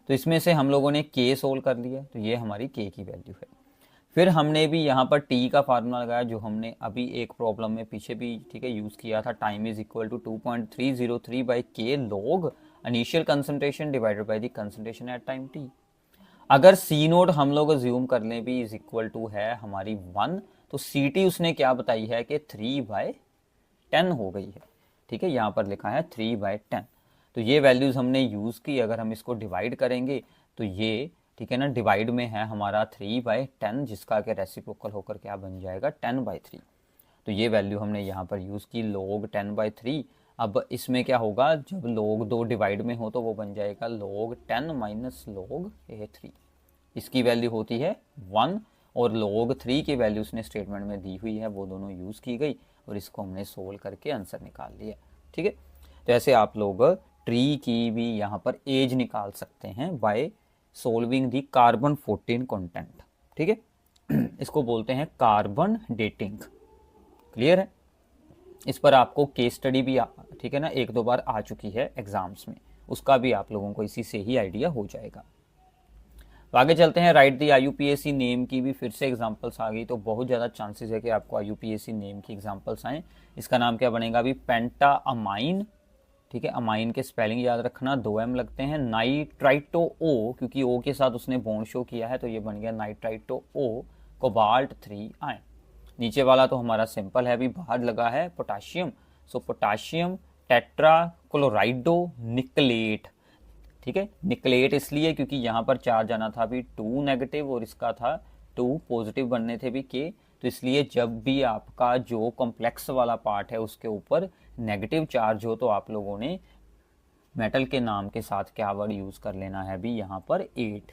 तो इसमें से हम लोगों ने k सोल्व कर लिया, तो ये हमारी k की वैल्यू है। फिर हमने भी यहाँ पर t का फार्मूला लगाया जो हमने अभी एक प्रॉब्लम में पीछे भी, ठीक है, यूज किया था, time is equal to 2.303 by K log initial concentration divided by the concentration at time t। अगर सी नोड हम लोग ज्यूम कर लें भी इज इक्वल टू है हमारी 1, तो सी टी उसने क्या बताई है कि 3/10 हो गई है। ठीक है, यहाँ पर लिखा है 3/10, तो ये वैल्यूज हमने यूज की। अगर हम इसको डिवाइड करेंगे तो ये, ठीक है ना, डिवाइड में है हमारा 3/10, जिसका कि रेसिप्रोकल होकर क्या बन जाएगा? 10/3। तो ये वैल्यू हमने यहाँ पर यूज की, log 10/3। अब इसमें क्या होगा, जब log 2 डिवाइड में हो तो वो बन जाएगा log 10 माइनस log 3। इसकी वैल्यू होती है 1, और log 3 की वैल्यू उसने स्टेटमेंट में दी हुई है, वो दोनों यूज की गई और इसको हमने सोल्व करके आंसर निकाल लिया। ठीक है, तो ऐसे आप लोग ट्री की भी यहाँ पर एज निकाल सकते हैं by solving the carbon 14 content. ठीक है, इसको बोलते हैं कार्बन डेटिंग। क्लियर है? इस पर आपको केस स्टडी भी ठीक है ना, एक दो बार आ चुकी है एग्जाम्स में, उसका भी आप लोगों को इसी से ही आइडिया हो जाएगा। तो आगे चलते हैं, राइट दी IUPAC नेम की भी फिर से एग्जांपल्स आ गई, तो बहुत ज़्यादा चांसेस है कि आपको IUPAC नेम की एग्जांपल्स आएँ। इसका नाम क्या बनेगा अभी? पेंटा अमाइन। ठीक है, अमाइन के स्पेलिंग याद रखना, 2M लगते हैं। नाइट्राइटो ओ, क्योंकि ओ के साथ उसने बॉन्ड शो किया है तो ये बन गया नाइट्राइटो ओ कोबाल्ट 3 आयन। नीचे वाला तो हमारा सिंपल है, अभी बाहर लगा है पोटाशियम, सो पोटाशियम टेट्रा क्लोराइडो निकलेट। ठीक है, निकलेट इसलिए क्योंकि यहाँ पर चार्ज आना था अभी 2 नेगेटिव और इसका था 2 पॉजिटिव बनने थे भी के, तो इसलिए जब भी आपका जो कॉम्प्लेक्स वाला पार्ट है उसके ऊपर नेगेटिव चार्ज हो तो आप लोगों ने मेटल के नाम के साथ क्या वर्ड यूज कर लेना है भी यहाँ पर 8।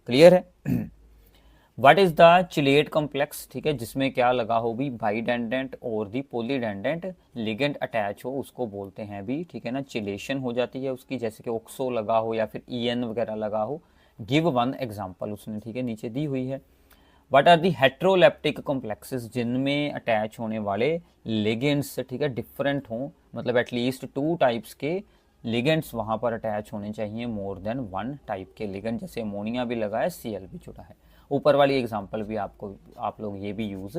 क्लियर है? What is the chelate complex? ठीक है, जिसमें क्या लगा हो भी बाइडेंडेंट और दी पॉलीडेंडेंट लिगेंड अटैच हो, उसको बोलते हैं भी, ठीक है ना, चिलेशन हो जाती है उसकी, जैसे कि ऑक्सो लगा हो या फिर EN वगैरह लगा हो। गिव वन एग्जांपल उसने, ठीक है, नीचे दी हुई है। What are the heteroleptic complexes? जिनमें अटैच होने वाले लिगेंड्स, ठीक है, डिफरेंट हों, मतलब एटलीस्ट 2 टाइप्स के लिगेंड्स वहां पर अटैच होने चाहिए, मोर देन 1 टाइप के लिगेंड, जैसे अमोनिया भी लगा है, Cl भी जुड़ा है। ऊपर वाली एग्जांपल भी आप लोग ये भी यूज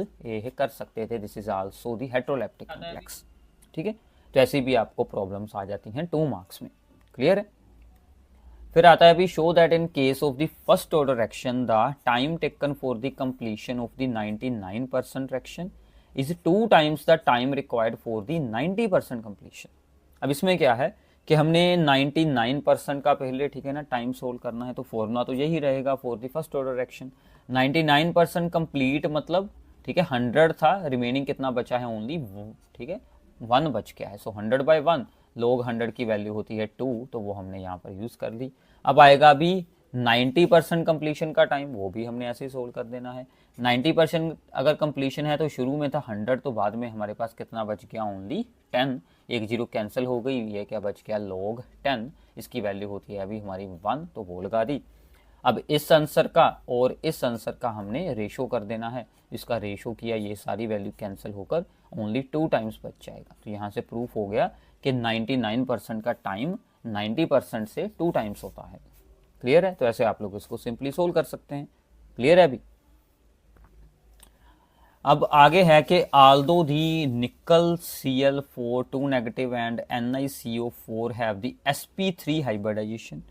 कर सकते थे, this is also the heteroleptic complex. ठीक है, तो ऐसी भी आपको प्रॉब्लम्स आ जाती हैं 2 मार्क्स में। क्लियर है? फिर आता है अभी, show that in case of the first order reaction the time taken for the completion of the 99% reaction is 2 times the time required for the 90% completion. अब इसमें क्या है कि हमने 99% का पहले, ठीक है ना, टाइम सोल्व करना है, तो फॉर्मूला तो यही रहेगा for the first order reaction. 99% complete मतलब, ठीक है, 100 था, रिमेनिंग कितना बचा है? ओनली, ठीक है, 1 बच गया है, सो 100/1 log 100 की वैल्यू होती है 2, तो वो हमने यहाँ पर यूज कर ली। अब आएगा अभी 90% कंप्लीशन का टाइम, वो भी हमने ऐसे ही सोल्व कर देना है। 90% अगर कंप्लीशन है तो शुरू में था 100, तो बाद में हमारे पास कितना बच गया, ओनली 10। एक जीरो कैंसिल हो गई, ये क्या बच गया, log 10। इसकी वैल्यू होती है अभी हमारी 1, तो वो लगा दी। अब इस आंसर का और इस आंसर का हमने रेशो कर देना है। इसका रेशो किया, ये सारी वैल्यू कैंसिल होकर ओनली 2 टाइम्स बच जाएगा। तो यहाँ से प्रूफ हो गया कि 99% का टाइम 90% से 2 टाइम्स होता है। क्लियर है? तो ऐसे आप लोग इसको सिंपली सोल्व कर सकते हैं। क्लियर है अभी? अब आगे है कि Aldous the nickel Cl4 2 negative and NiCO4 have the sp3 hybridisation,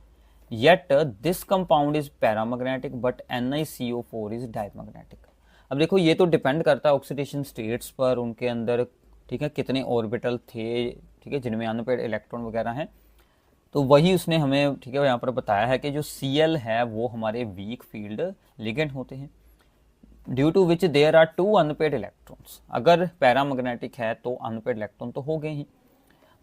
yet this compound is paramagnetic but NiCO4 is diamagnetic। अब देखो ये तो डिपेंड करता है ऑक्सीडेशन स्टेट्स पर, उनके अंदर, ठीक है, कितने ऑर्बिटल थे, ठीक है, जिनमें अनपेड इलेक्ट्रॉन वगैरह हैं। तो वही उसने हमें, ठीक है, यहाँ पर बताया है कि जो Cl है वो हमारे वीक फील्ड लिगेंड होते हैं, due to which there are 2 unpaired electrons. अगर पैरामैग्नेटिक है तो अनपेड इलेक्ट्रॉन तो हो गए ही,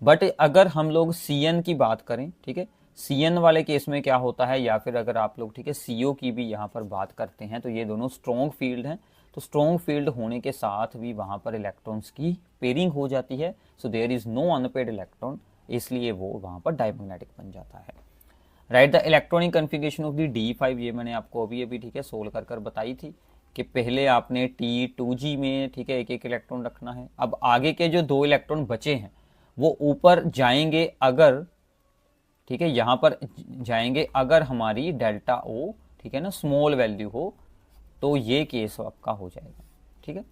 बट अगर हम लोग Cn की बात करें, ठीक है, Cn वाले केस में क्या होता है, या फिर अगर आप लोग, ठीक है, CO की भी यहाँ पर बात करते हैं, तो ये दोनों स्ट्रॉन्ग फील्ड हैं। तो स्ट्रॉन्ग फील्ड होने के साथ भी वहाँ पर इलेक्ट्रॉन्स की पेयरिंग हो जाती है, so there is no unpaired electron, इसलिए वो वहाँ पर डायमैग्नेटिक बन जाता है। Write the electronic configuration of the D5, ये मैंने आपको अभी अभी, ठीक है, सोल्व कर कर बताई थी कि पहले आपने T2G में, ठीक है, एक एक इलेक्ट्रॉन रखना है। अब आगे के जो 2 इलेक्ट्रॉन बचे हैं वो ऊपर जाएंगे अगर, ठीक है, यहाँ पर जाएंगे अगर हमारी डेल्टा O, ठीक है ना, स्मॉल वैल्यू हो, तो ये केस आपका हो जाएगा। ठीक है,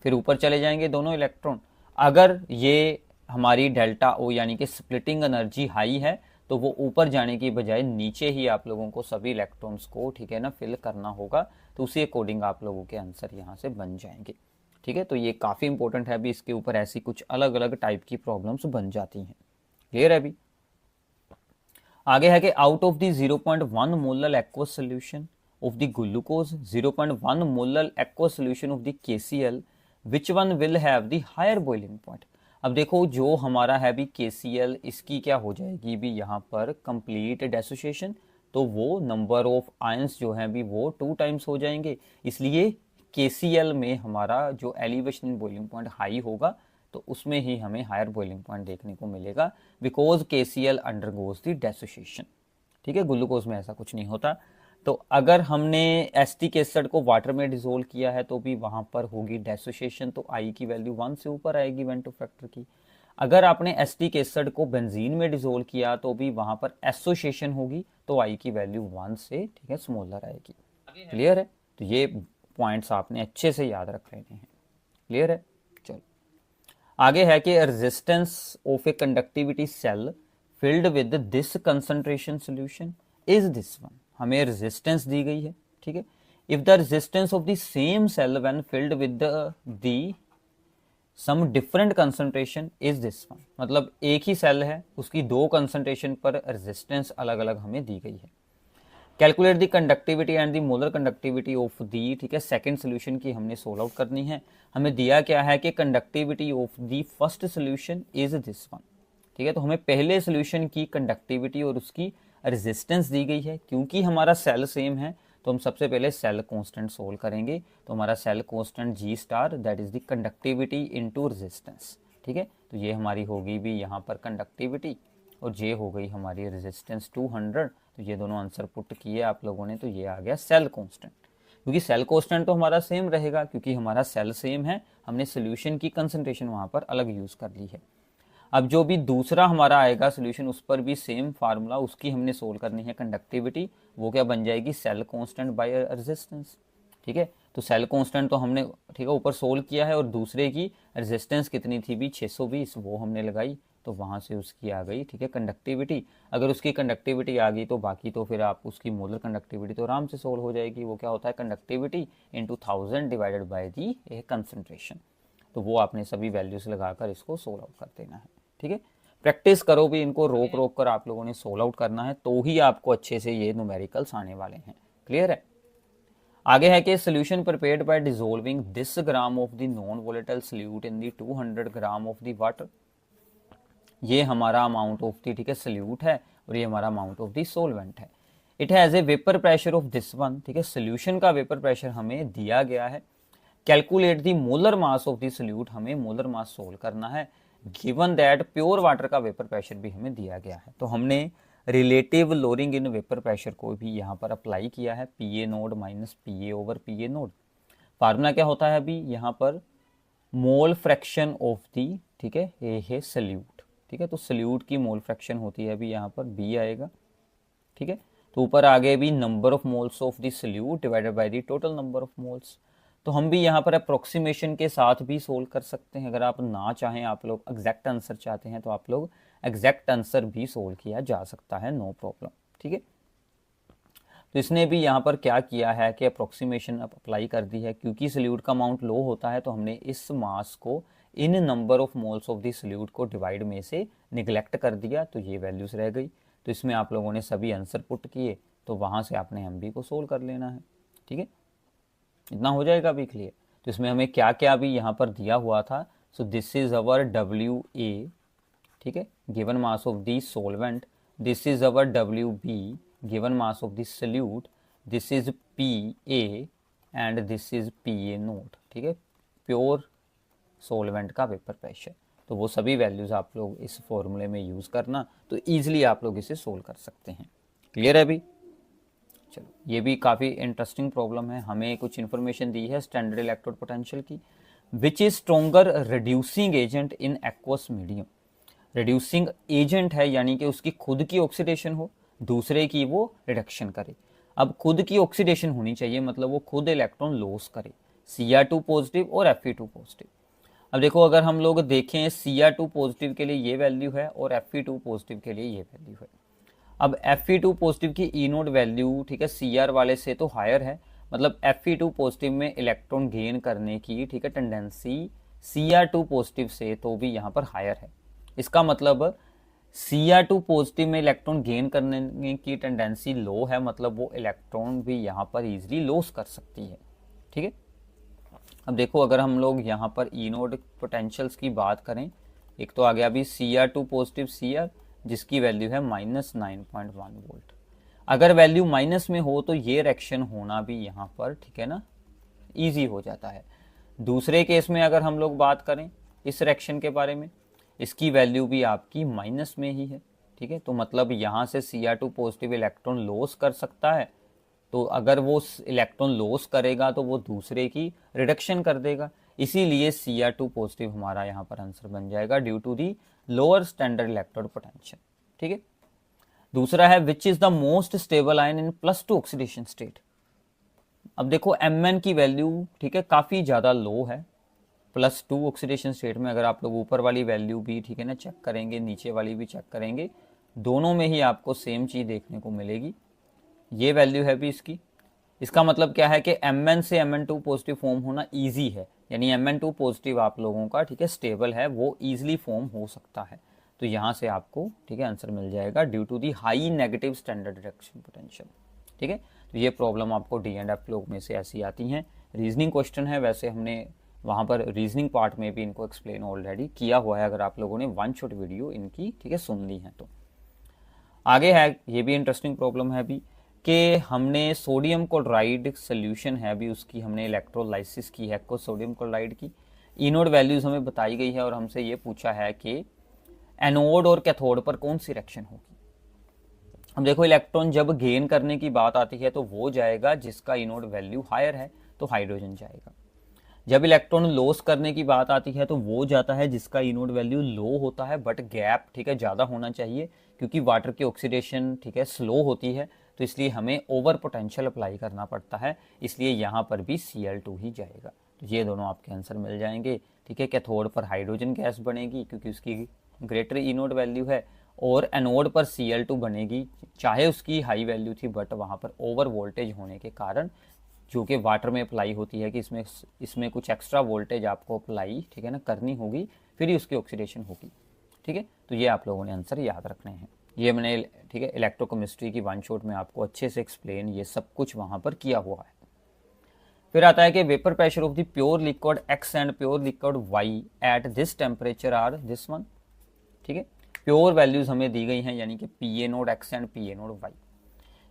फिर ऊपर चले जाएंगे दोनों इलेक्ट्रॉन। अगर ये हमारी डेल्टा O यानी कि स्प्लिटिंग एनर्जी हाई है, तो वो ऊपर जाने की बजाय नीचे ही आप लोगों को सभी इलेक्ट्रॉन्स को, ठीक है ना, फिल करना होगा। तो उसी अकॉर्डिंग आप लोगों के आंसर यहाँ से बन जाएंगे। ठीक है, तो ये काफ़ी इंपॉर्टेंट है अभी, इसके ऊपर ऐसी कुछ अलग अलग टाइप की प्रॉब्लम्स बन जाती हैं। क्लियर है अभी? आगे है कि out of the 0.1 molar aqueous solution of the glucose, 0.1 molar aqueous solution of the KCl, which one will have the higher boiling point. अब देखो जो हमारा है भी KCl, इसकी क्या हो जाएगी भी यहाँ पर कंप्लीट डेसोसिएशन, तो वो नंबर ऑफ आयंस जो हैं भी वो 2 टाइम्स हो जाएंगे। इसलिए KCl में हमारा जो एलिवेशन बॉइलिंग पॉइंट हाई होगा, तो उसमें ही हमें हायर बॉइलिंग पॉइंट देखने को मिलेगा, बिकॉज KCl अंडरगोज द डेसोसिएशन। ठीक है, ग्लूकोज में ऐसा कुछ नहीं होता। तो अगर हमने एसिटिक एसिड को वाटर में डिसोल्व किया है तो भी वहां पर होगी डेसोसिएशन, तो आई की वैल्यू 1 से ऊपर आएगी वेंटो फैक्टर की। अगर आपने एसिटिक एसिड को बेंजीन में डिसोल्व किया तो भी वहां पर एसोसिएशन होगी, तो आई की वैल्यू 1 से, ठीक है, स्मॉलर आएगी। क्लियर है? तो ये पॉइंट्स आपने अच्छे से याद रख लेने हैं। क्लियर है? चलो आगे है कि resistance of a conductivity cell filled with this concentration solution is this one. हमें रेजिस्टेंस दी गई है, ठीक है। If the resistance of the same cell when filled with the some different concentration is this one, मतलब एक ही cell है, उसकी 2 कंसंट्रेशन पर रेजिस्टेंस अलग अलग हमें दी गई है। Calculate the conductivity and the molar conductivity of the, ठीक है, सेकंड सोल्यूशन की हमने सोल्व आउट करनी है। हमें दिया क्या है कि conductivity of the first solution is this one. ठीक है, तो हमें पहले सोल्यूशन की कंडक्टिविटी और उसकी रेजिस्टेंस दी गई है। क्योंकि हमारा सेल सेम है तो हम सबसे पहले सेल कांस्टेंट सोल्व करेंगे। तो हमारा cell constant G star, that is the conductivity into resistance. ठीक है, तो ये हमारी होगी भी यहाँ पर कंडक्टिविटी, और ये हो गई हमारी रेजिस्टेंस 200। तो ये दोनों आंसर पुट किए आप लोगों ने, तो ये आ गया सेल कांस्टेंट। क्योंकि सेल कांस्टेंट तो हमारा सेम रहेगा, क्योंकि हमारा सेल सेम है, हमने सोल्यूशन की कंसंट्रेशन वहां पर अलग यूज कर ली है। अब जो भी दूसरा हमारा आएगा सोल्यूशन, उस पर भी सेम फार्मूला, उसकी हमने सोल्व करनी है कंडक्टिविटी। वो क्या बन जाएगी, सेल कांस्टेंट बाय रेजिस्टेंस। ठीक है, तो सेल कांस्टेंट तो हमने, ठीक है, ऊपर सोल्व किया है, और दूसरे की रेजिस्टेंस कितनी थी भी 620, वो हमने लगाई, तो वहां से उसकी आ गई, ठीक है, कंडक्टिविटी। अगर उसकी कंडक्टिविटी आ गई तो बाकी तो फिर आप उसकी मोलर कंडक्टिविटी तो आराम से सोल्व हो जाएगी। वो क्या होता है, conductivity into 1000 divided by the concentration. तो वो आपने सभी वैल्यूज लगाकर इसको सोल्व आउट कर देना है। ठीक है, प्रैक्टिस करो भी, इनको रोक रोक कर आप लोगों ने सोल्व आउट करना है, तो ही आपको अच्छे से ये न्यूमेरिकल्स आने वाले हैं। क्लियर है? आगे है कि solution prepared by dissolving this gram of the non volatile solute in the 200 gram of the water. ये हमारा अमाउंट ऑफ द, ठीक है, सोल्यूट है, और ये हमारा अमाउंट ऑफ द सोलवेंट है। It has a vapour pressure of this one, ठीक है, सोल्यूशन का वेपर प्रेशर हमें दिया गया है। Calculate the molar mass of the solute, हमें मोलर मास सोल्व करना है। गिवन दैट प्योर वाटर का वेपर प्रेशर भी हमें दिया गया है। तो हमने relative lowering in vapour pressure को भी यहाँ पर अप्लाई किया है, P A node minus P A over P A node. Formula क्या होता है अभी यहाँ पर, मोल फ्रैक्शन ऑफ दी, ठीक है, ए है सोल्यूट, ठीक है, तो सोल्यूट की मोल फ्रैक्शन होती है अभी यहाँ पर बी आएगा, ठीक है। तो ऊपर आगे भी number of moles of the solute divided by the total number of moles. तो हम भी यहाँ पर अप्रोक्सीमेशन के साथ भी सोल्व कर सकते हैं। अगर आप ना चाहें, आप लोग एग्जैक्ट आंसर चाहते हैं, तो आप लोग एग्जैक्ट आंसर भी सोल्व किया जा सकता है, नो प्रॉब्लम, ठीक है। तो इसने भी यहाँ पर क्या किया है कि अप्रोक्सीमेशन अप्लाई कर दी है। क्योंकि सोल्यूट का अमाउंट लो होता है तो हमने इस मास को in number of moles of the solute को डिवाइड में से निगलेक्ट कर दिया, तो ये वैल्यूज रह गई। तो इसमें आप लोगों ने सभी आंसर पुट किए, तो वहाँ से आपने एमबी को सोल्व कर लेना है, ठीक है। इतना हो जाएगा अभी क्लियर। तो इसमें हमें क्या क्या अभी यहाँ पर दिया हुआ था। So this is our W A, ठीक है, given mass of the solvent. This is our W B, given mass of the solute. This is P A and this is P A nought, ठीक है, pure solvent का vapour pressure. तो वो सभी values आप लोग इस फॉर्मूले में यूज करना, तो ईजिली आप लोग इसे सोल्व कर सकते हैं। क्लियर है अभी। चलो, ये भी काफ़ी इंटरेस्टिंग प्रॉब्लम है। हमें कुछ इन्फॉर्मेशन दी है स्टैंडर्ड इलेक्ट्रोड पोटेंशियल की। Which is stronger reducing agent in aqueous medium. Reducing agent है यानी कि उसकी खुद की ऑक्सीडेशन हो, दूसरे की वो रिडक्शन करे। अब खुद की ऑक्सीडेशन होनी चाहिए, मतलब वो खुद इलेक्ट्रॉन लॉस करे, Cr2 पॉजिटिव और Fe2 पॉजिटिव। अब देखो, अगर हम लोग देखें Cr2 पॉजिटिव के लिए ये वैल्यू है और Fe2 पॉजिटिव के लिए ये वैल्यू है। अब Fe2 पॉजिटिव की ई नोड वैल्यू, ठीक है, Cr वाले से तो हायर है, मतलब Fe2 पॉजिटिव में इलेक्ट्रॉन गेन करने की, ठीक है, टेंडेंसी Cr2 पॉजिटिव से तो भी यहाँ पर हायर है। इसका मतलब Cr2 पॉजिटिव में इलेक्ट्रॉन गेन करने की टेंडेंसी लो है, मतलब वो इलेक्ट्रॉन भी यहाँ पर इजीली लॉस कर सकती है, ठीक है। अब देखो, अगर हम लोग यहाँ पर ई नोड पोटेंशियल्स की बात करें, एक तो आ गया अभी Cr2 पॉजिटिव Cr, जिसकी वैल्यू है -9.1 वोल्ट। अगर वैल्यू माइनस में हो तो ये रिएक्शन होना भी यहाँ पर, ठीक है ना, इजी हो जाता है। दूसरे केस में अगर हम लोग बात करें इस रिएक्शन के बारे में, इसकी वैल्यू भी आपकी माइनस में ही है, ठीक है। तो मतलब यहाँ से Cr2 पॉजिटिव इलेक्ट्रॉन लॉस कर सकता है, तो अगर वो इलेक्ट्रॉन लॉस करेगा तो वो दूसरे की रिडक्शन कर देगा, इसीलिए Cr2 पॉजिटिव हमारा यहाँ पर आंसर बन जाएगा due to the lower standard electrode potential, ठीक है। दूसरा है which is the most stable ion in +2 oxidation state. अब देखो Mn की वैल्यू, ठीक है, काफी ज्यादा लो है +2 ऑक्सीडेशन स्टेट में। अगर आप लोग ऊपर वाली वैल्यू भी, ठीक है ना, चेक करेंगे, नीचे वाली भी चेक करेंगे, दोनों में ही आपको सेम चीज देखने को मिलेगी। ये वैल्यू है भी इसकी। इसका मतलब क्या है कि Mn से Mn2 पॉजिटिव फॉर्म होना इजी है, यानी Mn2 पॉजिटिव आप लोगों का, ठीक है, स्टेबल है, वो इजीली फॉर्म हो सकता है। तो यहाँ से आपको, ठीक है, आंसर मिल जाएगा due to the high negative standard reduction potential, ठीक है। तो ये प्रॉब्लम आपको D&F लोग में से ऐसी आती हैं। रीजनिंग क्वेश्चन है, वैसे हमने वहाँ पर रीजनिंग पार्ट में भी इनको एक्सप्लेन ऑलरेडी किया हुआ है, अगर आप लोगों ने वन शॉट वीडियो इनकी, ठीक है, सुन ली है। तो आगे है, ये भी इंटरेस्टिंग प्रॉब्लम है अभी, कि हमने सोडियम क्लोराइड सोल्यूशन है अभी, उसकी हमने इलेक्ट्रोलाइसिस की है को सोडियम क्लोराइड की। ई नोड वैल्यूज हमें बताई गई है और हमसे ये पूछा है कि एनोड और कैथोड पर कौन सी रिएक्शन होगी। अब देखो, इलेक्ट्रॉन जब गेन करने की बात आती है तो वो जाएगा जिसका ई नोड वैल्यू हायर है, तो हाइड्रोजन जाएगा। जब इलेक्ट्रॉन लॉस करने की बात आती है तो वो जाता है जिसका ई नोड वैल्यू लो होता है, बट गैप, ठीक है, ज़्यादा होना चाहिए, क्योंकि वाटर की ऑक्सीडेशन, ठीक है, स्लो होती है, तो इसलिए हमें ओवर पोटेंशियल अप्लाई करना पड़ता है, इसलिए यहाँ पर भी Cl2 ही जाएगा। तो ये दोनों आपके आंसर मिल जाएंगे, ठीक है। कैथोड पर हाइड्रोजन गैस बनेगी क्योंकि उसकी ग्रेटर ई नोड वैल्यू है, और एनोड पर Cl2 बनेगी, चाहे उसकी हाई वैल्यू थी, बट वहाँ पर ओवर वोल्टेज होने के कारण, जो कि वाटर में अप्लाई होती है कि इसमें कुछ एक्स्ट्रा वोल्टेज आपको अप्लाई, ठीक है ना, करनी होगी, फिर ही उसकी ऑक्सीडेशन होगी, ठीक है। तो ये आप लोगों ने आंसर याद रखने हैं। ये मैंने, ठीक है, इलेक्ट्रोकेमिस्ट्री की वन शॉट में आपको अच्छे से एक्सप्लेन ये सब कुछ वहाँ पर किया हुआ है। फिर आता है कि vapour pressure of the pure liquid X and pure liquid Y at this temperature are this one, ठीक है। प्योर वैल्यूज हमें दी गई हैं, यानी कि PA nought X and PA nought Y।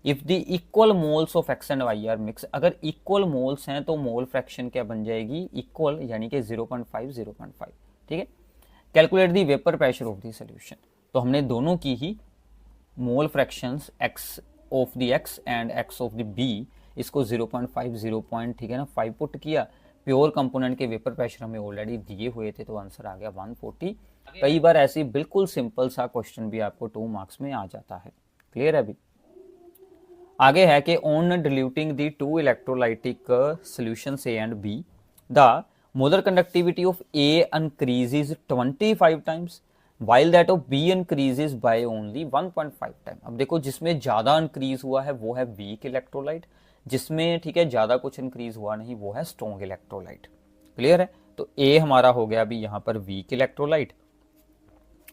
If the equal moles of X and Y are mix, अगर equal moles हैं तो मोल फ्रैक्शन क्या बन जाएगी, इक्वल, यानी कि 0.5 0.5। ठीक है। Calculate the vapour pressure of the solution, तो हमने दोनों की ही mole fractions x of the x and x of the B, इसको 0.5 ठीक है ना 5 पुट किया। प्योर कंपोनेंट के वेपर प्रेशर हमें ऑलरेडी दिए हुए थे, तो आंसर आ गया 140। कई बार ऐसी बिल्कुल सिंपल सा क्वेश्चन भी आपको 2 मार्क्स में आ जाता है। क्लियर है अभी। आगे है कि on diluting the two electrolytic solutions A and B, the molar conductivity of A increases 25 times while that of B increases by only 1.5 time. अब देखो जिसमें ज्यादा इंक्रीज हुआ है वो है वीक इलेक्ट्रोलाइट, जिसमें ठीक है ज्यादा कुछ इंक्रीज हुआ नहीं वो है स्ट्रॉन्ग इलेक्ट्रोलाइट। क्लियर है। तो ए हमारा हो गया अभी यहाँ पर वीक इलेक्ट्रोलाइट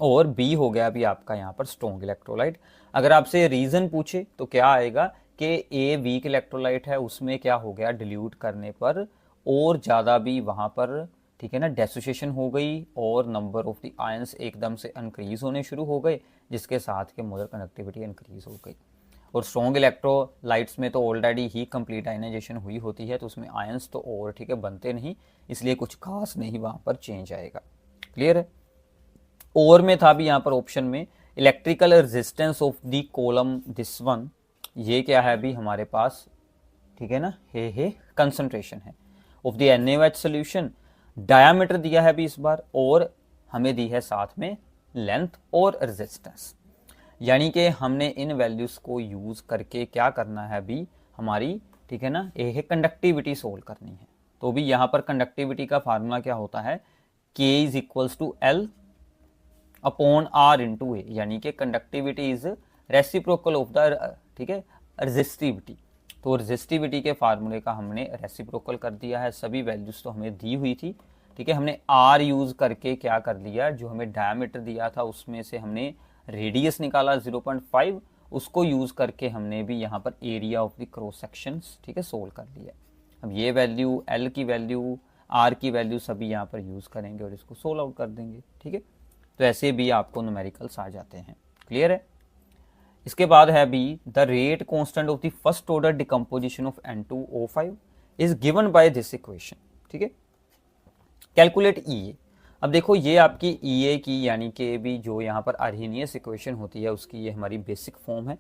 और बी हो गया अभी आपका यहाँ पर स्ट्रॉन्ग इलेक्ट्रोलाइट। अगर आपसे रीजन पूछे तो क्या आएगा कि ए वीक इलेक्ट्रोलाइट है, उसमें क्या हो गया डिल्यूट करने पर और ज्यादा भी वहां पर ठीक है ना डेसोसिएशन हो गई और नंबर ऑफ द आयंस एकदम से इंक्रीज होने शुरू हो गए, जिसके साथ के मोलर कंडक्टिविटी इंक्रीज हो गई। और स्ट्रॉन्ग इलेक्ट्रोलाइट्स में तो ऑलरेडी ही कंप्लीट आयनाइजेशन हुई होती है, तो उसमें आयंस तो और ठीक है बनते नहीं, इसलिए कुछ खास नहीं वहां पर चेंज आएगा। क्लियर है। और में था भी यहाँ पर ऑप्शन में electrical resistance of the column this one, ये क्या है अभी हमारे पास ठीक है ना, हे कंसंट्रेशन है of the NaOH solution. Diameter दिया है अभी इस बार और हमें दी है साथ में लेंथ और रेजिस्टेंस, यानी कि हमने इन वैल्यूज को यूज करके क्या करना है अभी हमारी ठीक है ना ये कंडक्टिविटी सोल्व करनी है। तो भी यहाँ पर कंडक्टिविटी का फार्मूला क्या होता है, K is equals to L upon R into A, यानी कि conductivity is reciprocal of the ठीक है रेजिस्टिविटी। तो रेजिस्टिविटी के फार्मूले का हमने रेसिप्रोकल कर दिया है, सभी वैल्यूज तो हमें दी हुई थी ठीक है। हमने R यूज करके क्या कर लिया, जो हमें डायमीटर दिया था उसमें से हमने रेडियस निकाला 0.5, उसको यूज करके हमने भी यहाँ पर area of the cross sections ठीक है सोल्व कर लिया। अब ये वैल्यू L की वैल्यू R की वैल्यू सभी यहाँ पर यूज करेंगे और इसको सोल्व आउट कर देंगे। ठीक है। तो ऐसे भी आपको न्यूमेरिकल्स आ जाते हैं। क्लियर है। इसके बाद है be the rate constant of the first order decomposition of N2O5 is given by this equation. ठीक है। Calculate EA। अब देखो ये आपकी EA की यानी कि भी जो यहाँ पर अर्हीनियस इक्वेशन होती है उसकी ये हमारी बेसिक फॉर्म है।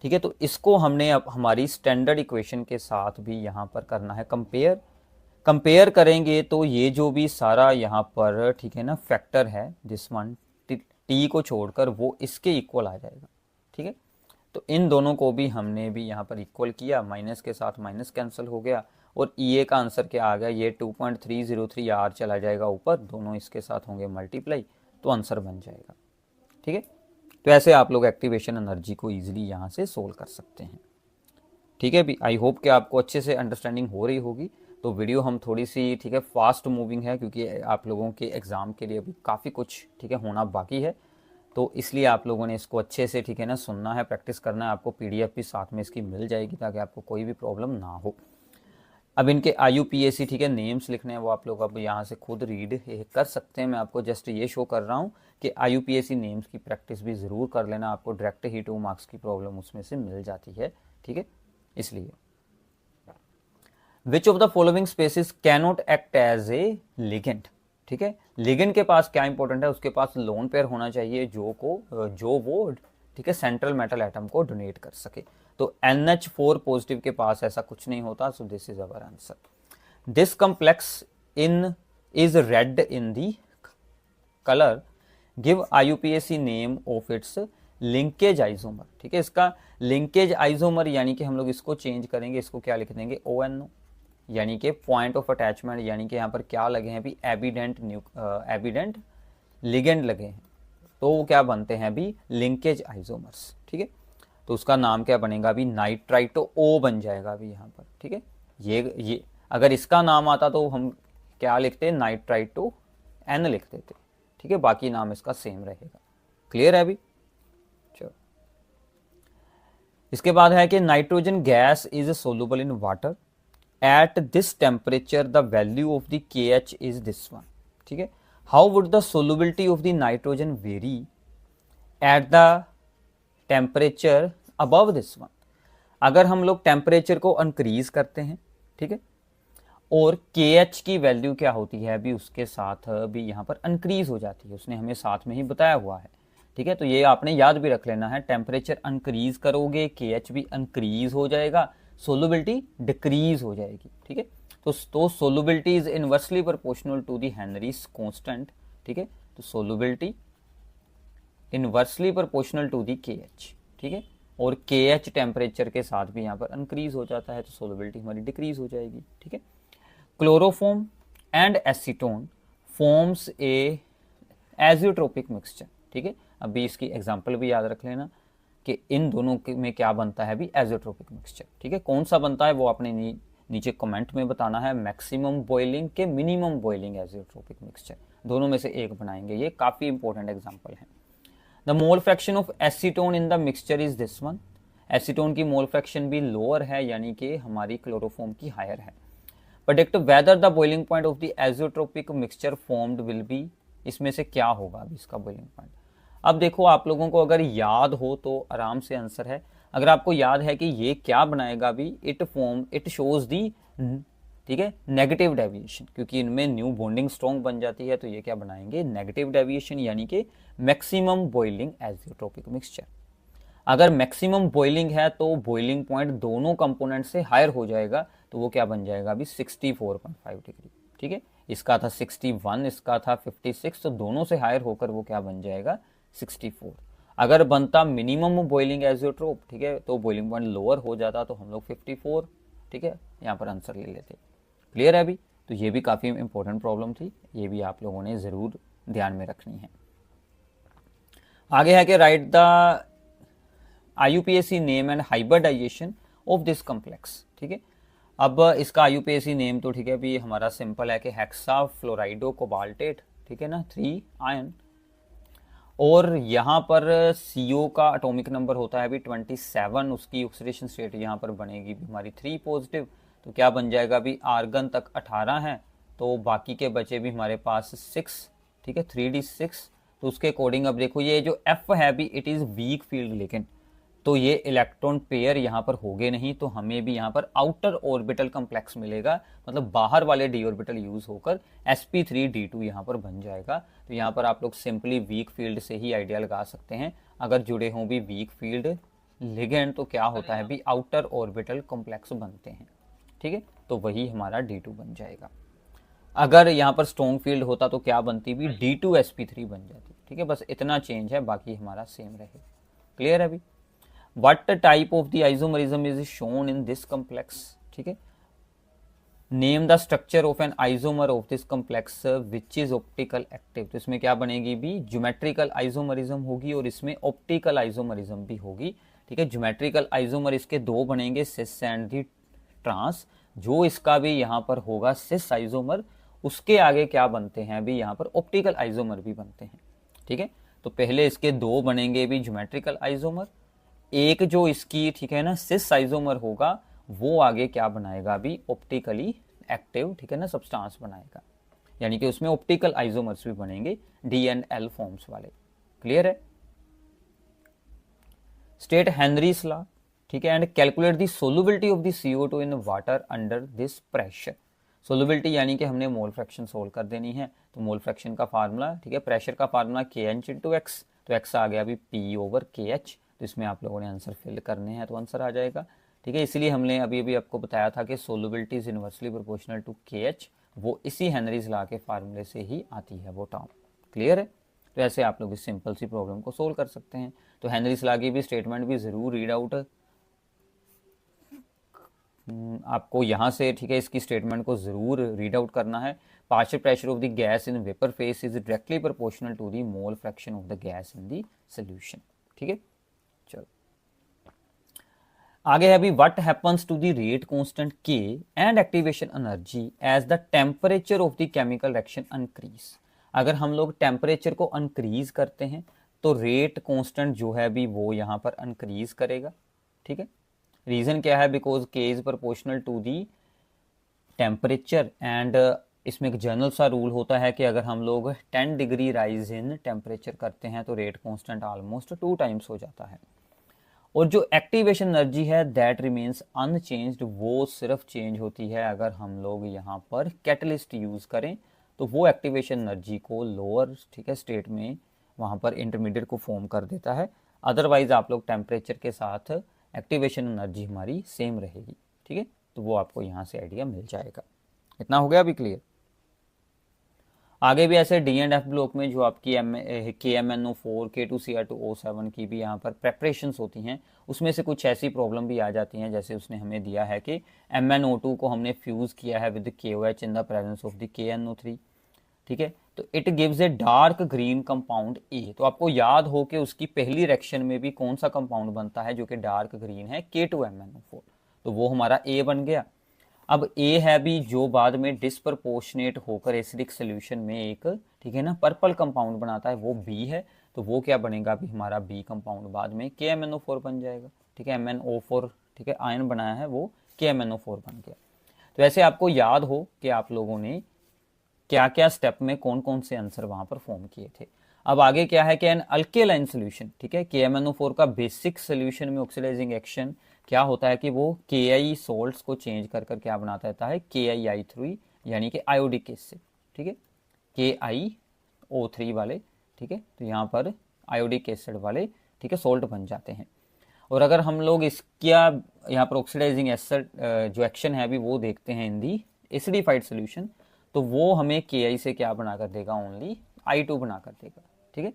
ठीक है। तो इसको हमने अब हमारी स्टैंडर्ड इक्वेशन के साथ भी यहाँ पर करना है कंपेयर करेंगे, तो ये जो भी सारा यहाँ पर ठीक है ना फैक्टर है दिस वन टी को छोड़कर वो इसके इक्वल आ जाएगा। ठीक है। तो इन दोनों को भी हमने भी यहाँ पर इक्वल किया, माइनस के साथ माइनस कैंसिल हो गया और EA का आंसर क्या आ गया, ये 2.303 R चला जाएगा ऊपर, दोनों इसके साथ होंगे मल्टीप्लाई, तो आंसर बन जाएगा। ठीक है। तो ऐसे आप लोग एक्टिवेशन एनर्जी को ईजिली यहाँ से सोल्व कर सकते हैं। ठीक है भी। आई होप कि आपको अच्छे से अंडरस्टैंडिंग हो रही होगी। तो वीडियो हम थोड़ी सी ठीक है फास्ट मूविंग है क्योंकि आप लोगों के एग्ज़ाम के लिए अभी काफ़ी कुछ ठीक है होना बाकी है, तो इसलिए आप लोगों ने इसको अच्छे से ठीक है ना सुनना है, प्रैक्टिस करना है। आपको PDF भी साथ में इसकी मिल जाएगी ताकि आपको कोई भी प्रॉब्लम ना हो। अब इनके IUPAC ठीक है नेम्स लिखने हैं वो आप लोग अब यहाँ से खुद रीड कर सकते हैं। मैं आपको जस्ट ये शो कर रहा हूँ कि IUPAC नेम्स की प्रैक्टिस भी ज़रूर कर लेना, आपको डायरेक्ट ही 2 मार्क्स की प्रॉब्लम उसमें से मिल जाती है। ठीक है। इसलिए which of the following species cannot act as a ligand. ठीक है। लिगेंड के पास क्या इंपॉर्टेंट है, उसके पास लोन पेयर होना चाहिए जो वो ठीक है सेंट्रल मेटल एटम को डोनेट कर सके। तो NH4 पॉजिटिव के पास ऐसा कुछ नहीं होता। सो this is our answer. This complex in is red in the colour, give IUPAC name of its linkage isomer. ठीक है। इसका लिंकेज आइसोमर यानी कि हम लोग इसको चेंज करेंगे, इसको क्या लिख देंगे ONO, यानी कि पॉइंट ऑफ अटैचमेंट, यानी कि यहाँ पर क्या लगे हैं भी एविडेंट लिगेंड लगे हैं, तो वो क्या बनते हैं अभी लिंकेज आइसोमर्स। ठीक है। तो उसका नाम क्या बनेगा अभी नाइट्राइटो O बन जाएगा अभी यहाँ पर। ठीक है। ये अगर इसका नाम आता तो हम क्या लिखते नाइट्राइटो N लिख देते। ठीक है। बाकी नाम इसका सेम रहेगा। क्लियर है अभी। चलो इसके बाद है कि nitrogen gas is soluble in water at this temperature the value of the KH is this one. ठीक है। How would the solubility of the nitrogen very at the temperature above this one. अगर हम लोग temperature को increase करते हैं, ठीक है, और KH की वैल्यू क्या होती है अभी उसके साथ भी यहाँ पर इंक्रीज हो जाती है, उसने हमें साथ में ही बताया हुआ है, ठीक है। तो ये आपने याद भी रख लेना है, टेम्परेचर इंक्रीज करोगे KH भी इंक्रीज हो जाएगा, सोलुबिलिटी डिक्रीज हो जाएगी, ठीक है। तो solubility is inversely proportional to the Henry's constant, ठीक है। तो solubility inversely proportional to the KH, ठीक है, और KH टेम्परेचर के साथ भी यहाँ पर इंक्रीज हो जाता है, तो सोलुबिलिटी हमारी डिक्रीज हो जाएगी, ठीक है। Chloroform and acetone forms a azeotropic mixture, ठीक है। अभी इसकी एग्जांपल भी याद रख लेना कि इन दोनों में क्या बनता है अभी, एजियोट्रोपिक मिक्सचर, ठीक है। कौन सा बनता है वो आपने नीचे कमेंट में बताना है, मैक्सिमम बॉइलिंग के मिनिमम बॉइलिंग एजियोट्रोपिक मिक्सचर, दोनों में से एक बनाएंगे। ये काफी इंपॉर्टेंट एग्जांपल है। The mole fraction of acetone in the mixture is this one. Acetone की मोल फ्रैक्शन भी लोअर है, यानी कि हमारी क्लोरोफॉर्म की हायर है। Predict whether the boiling point of the azeotropic mixture formed will be, इसमें से क्या होगा अभी इसका बॉइलिंग पॉइंट। अब देखो आप लोगों को अगर याद हो तो आराम से आंसर है। अगर आपको याद है कि ये क्या बनाएगा अभी, इट शोज दी, ठीक है, नेगेटिव डेविएशन, क्योंकि इनमें न्यू बॉन्डिंग स्ट्रॉन्ग बन जाती है, तो ये क्या बनाएंगे, नेगेटिव डेविएशन, यानी कि मैक्सिमम बॉइलिंग एजियोट्रोपिक मिक्सचर। अगर मैक्सिमम बॉइलिंग है तो बॉइलिंग पॉइंट दोनों कंपोनेंट से हायर हो जाएगा, तो वो क्या बन जाएगा अभी 64.5 डिग्री, ठीक है। इसका था 61, इसका था 56, तो दोनों से हायर होकर वो क्या बन जाएगा 64। अगर बनता मिनिमम बॉइलिंग एजियोट्रोप, ठीक है, तो बॉइलिंग पॉइंट लोअर हो जाता, तो हम लोग 54, ठीक है, यहाँ पर आंसर ले लेते। क्लियर है अभी। तो ये भी काफ़ी इंपॉर्टेंट प्रॉब्लम थी, ये भी आप लोगों ने ज़रूर ध्यान में रखनी है। आगे है कि write the IUPAC name and hybridisation of this complex, ठीक है। अब इसका IUPAC नेम तो ठीक है अभी हमारा सिंपल है कि हेक्सा फ्लोराइडो कोबाल्टेट, ठीक है ना, 3 आयन, और यहाँ पर CO का एटॉमिक नंबर होता है अभी 27, उसकी ऑक्सीडेशन स्टेट यहाँ पर बनेगी हमारी 3 पॉजिटिव, तो क्या बन जाएगा अभी, आर्गन तक 18 है, तो बाकी के बचे भी हमारे पास 6, ठीक है, 3d6। तो उसके अकॉर्डिंग अब देखो ये जो F है अभी इट इज़ वीक फील्ड, लेकिन तो ये इलेक्ट्रॉन पेयर यहाँ पर होंगे नहीं, तो हमें भी यहाँ पर आउटर ऑर्बिटल कॉम्प्लेक्स मिलेगा, मतलब बाहर वाले d ऑर्बिटल यूज होकर sp3d2 यहाँ पर बन जाएगा। तो यहाँ पर आप लोग सिंपली वीक फील्ड से ही आइडिया लगा सकते हैं, अगर जुड़े हों भी वीक फील्ड लिगेंड तो क्या होता है भी आउटर ऑर्बिटल कॉम्प्लेक्स बनते हैं, ठीक है, तो वही हमारा d2 बन जाएगा। अगर यहाँ पर स्ट्रॉन्ग फील्ड होता तो क्या बनती भी, d2sp3 बन जाती, ठीक है, बस इतना चेंज है, बाकी हमारा सेम रहे। क्लियर है अभी। What type of the isomerism is shown in this complex, ठीक है। Name the structure of an isomer of this complex which is optical active, तो इसमें क्या बनेगी भी, ज्योमेट्रिकल आइसोमरिज्म होगी और इसमें ऑप्टिकल आइसोमरिज्म भी होगी, ठीक है। ज्योमेट्रिकल आइसोमर इसके दो बनेंगे, सिस एंड दी ट्रांस, जो इसका भी यहाँ पर होगा सिस आइसोमर, उसके आगे क्या बनते हैं अभी यहाँ पर ऑप्टिकल आइसोमर भी बनते हैं, ठीक है। तो पहले इसके दो बनेंगे भी ज्योमेट्रिकल आइसोमर, एक जो इसकी, ठीक है ना, सिस आइसोमर होगा वो आगे क्या बनाएगा अभी, ऑप्टिकली एक्टिव, ठीक है ना, सब्सटेंस बनाएगा, यानी कि उसमें ऑप्टिकल आइसोमर्स भी बनेंगे D एंड L फॉर्म्स वाले। क्लियर है। स्टेट हेनरीज लॉ, ठीक है, and calculate the solubility of the CO2 in water under this pressure. Solubility यानी कि हमने मोल फ्रैक्शन सोल्व कर देनी है, तो मोल फ्रैक्शन का फार्मूला, ठीक है, प्रेशर का फार्मूला KH/X, तो X आ गया अभी P/KH, तो इसमें आप लोगों ने आंसर फिल करने हैं, तो आंसर आ जाएगा, ठीक है। इसलिए हमने अभी अभी आपको बताया था कि solubility is inversely proportional to KH, वो इसी हेनरीज लॉ के फार्मूले से ही आती है वो टर्म। क्लियर है। तो ऐसे आप लोग इस सिंपल सी प्रॉब्लम को सोल्व कर सकते हैं। तो हेनरीज लॉ की भी स्टेटमेंट भी ज़रूर रीड आउट आपको यहाँ से, ठीक है, इसकी स्टेटमेंट को ज़रूर रीड आउट करना है। Partial pressure of the gas in vapour phase is directly proportional to the mole fraction of the gas in the solution, ठीक है। चलो आगे है अभी, what happens to the rate constant K and activation energy as the temperature of the chemical reaction increase. अगर हम लोग temperature को इंक्रीज करते हैं तो रेट कांस्टेंट जो है अभी वो यहाँ पर इंक्रीज करेगा, ठीक है। रीजन क्या है, because K is proportional to the temperature, and इसमें एक जनरल सा रूल होता है कि अगर हम लोग 10 डिग्री राइज इन टेम्परेचर करते हैं तो रेट कांस्टेंट ऑलमोस्ट 2 टाइम्स हो जाता है। और जो एक्टिवेशन एनर्जी है दैट रिमेन्स अनचेंज्ड, वो सिर्फ चेंज होती है अगर हम लोग यहाँ पर कैटलिस्ट यूज़ करें, तो वो एक्टिवेशन एनर्जी को लोअर, ठीक है, स्टेट में वहाँ पर इंटरमीडिएट को फॉर्म कर देता है। अदरवाइज आप लोग टेम्परेचर के साथ एक्टिवेशन एनर्जी हमारी सेम रहेगी, ठीक है। तो वो आपको यहाँ से आइडिया मिल जाएगा। इतना हो गया अभी क्लियर। आगे भी ऐसे डी एंड एफ ब्लॉक में जो आपकी KMnO4 K2Cr2O7 की भी यहाँ पर प्रेपरेशंस होती हैं, उसमें से कुछ ऐसी प्रॉब्लम भी आ जाती हैं, जैसे उसने हमें दिया है कि MnO2 को हमने फ्यूज़ किया है with KOH in the presence of the KNO3, ठीक है। तो it gives a dark green compound A. तो आपको याद हो कि उसकी पहली रिएक्शन में भी कौन सा कंपाउंड बनता है जो कि डार्क ग्रीन है, K2MnO4, तो वो हमारा ए बन गया। अब ए है भी जो बाद में डिस्प्रपोर्शनेट होकर एसिडिक सोल्यूशन में एक, ठीक है ना, पर्पल कंपाउंड बनाता है, वो बी है। तो वो क्या बनेगा अभी हमारा बी कंपाउंड बाद में KMnO4 बन जाएगा, ठीक है। MnO4, ठीक है, आयन बनाया है वो KMnO4 बन गया। तो ऐसे आपको याद हो कि आप लोगों ने क्या क्या स्टेप में कौन कौन से आंसर वहां पर फॉर्म किए थे। अब आगे क्या है कि एन अल्केलाइन सोल्यूशन, ठीक है, KMnO4 का बेसिक सोल्यूशन में ऑक्सीडाइजिंग एक्शन क्या होता है कि वो KI सोल्ट्स को चेंज कर कर क्या बनाता रहता है, KiI3, यानी कि आयोडिक एसिड, ठीक है, KiO3 वाले, ठीक है। तो यहाँ पर आयोडिक एसिड वाले, ठीक है, सोल्ट बन जाते हैं। और अगर हम लोग इसका यहाँ पर ऑक्सीडाइजिंग एसिड जो एक्शन है अभी वो देखते हैं इन दी एसिडिफाइड सोल्यूशन, तो वो हमें KI से क्या बना कर देगा, ओनली I2 बना कर देगा, ठीक है।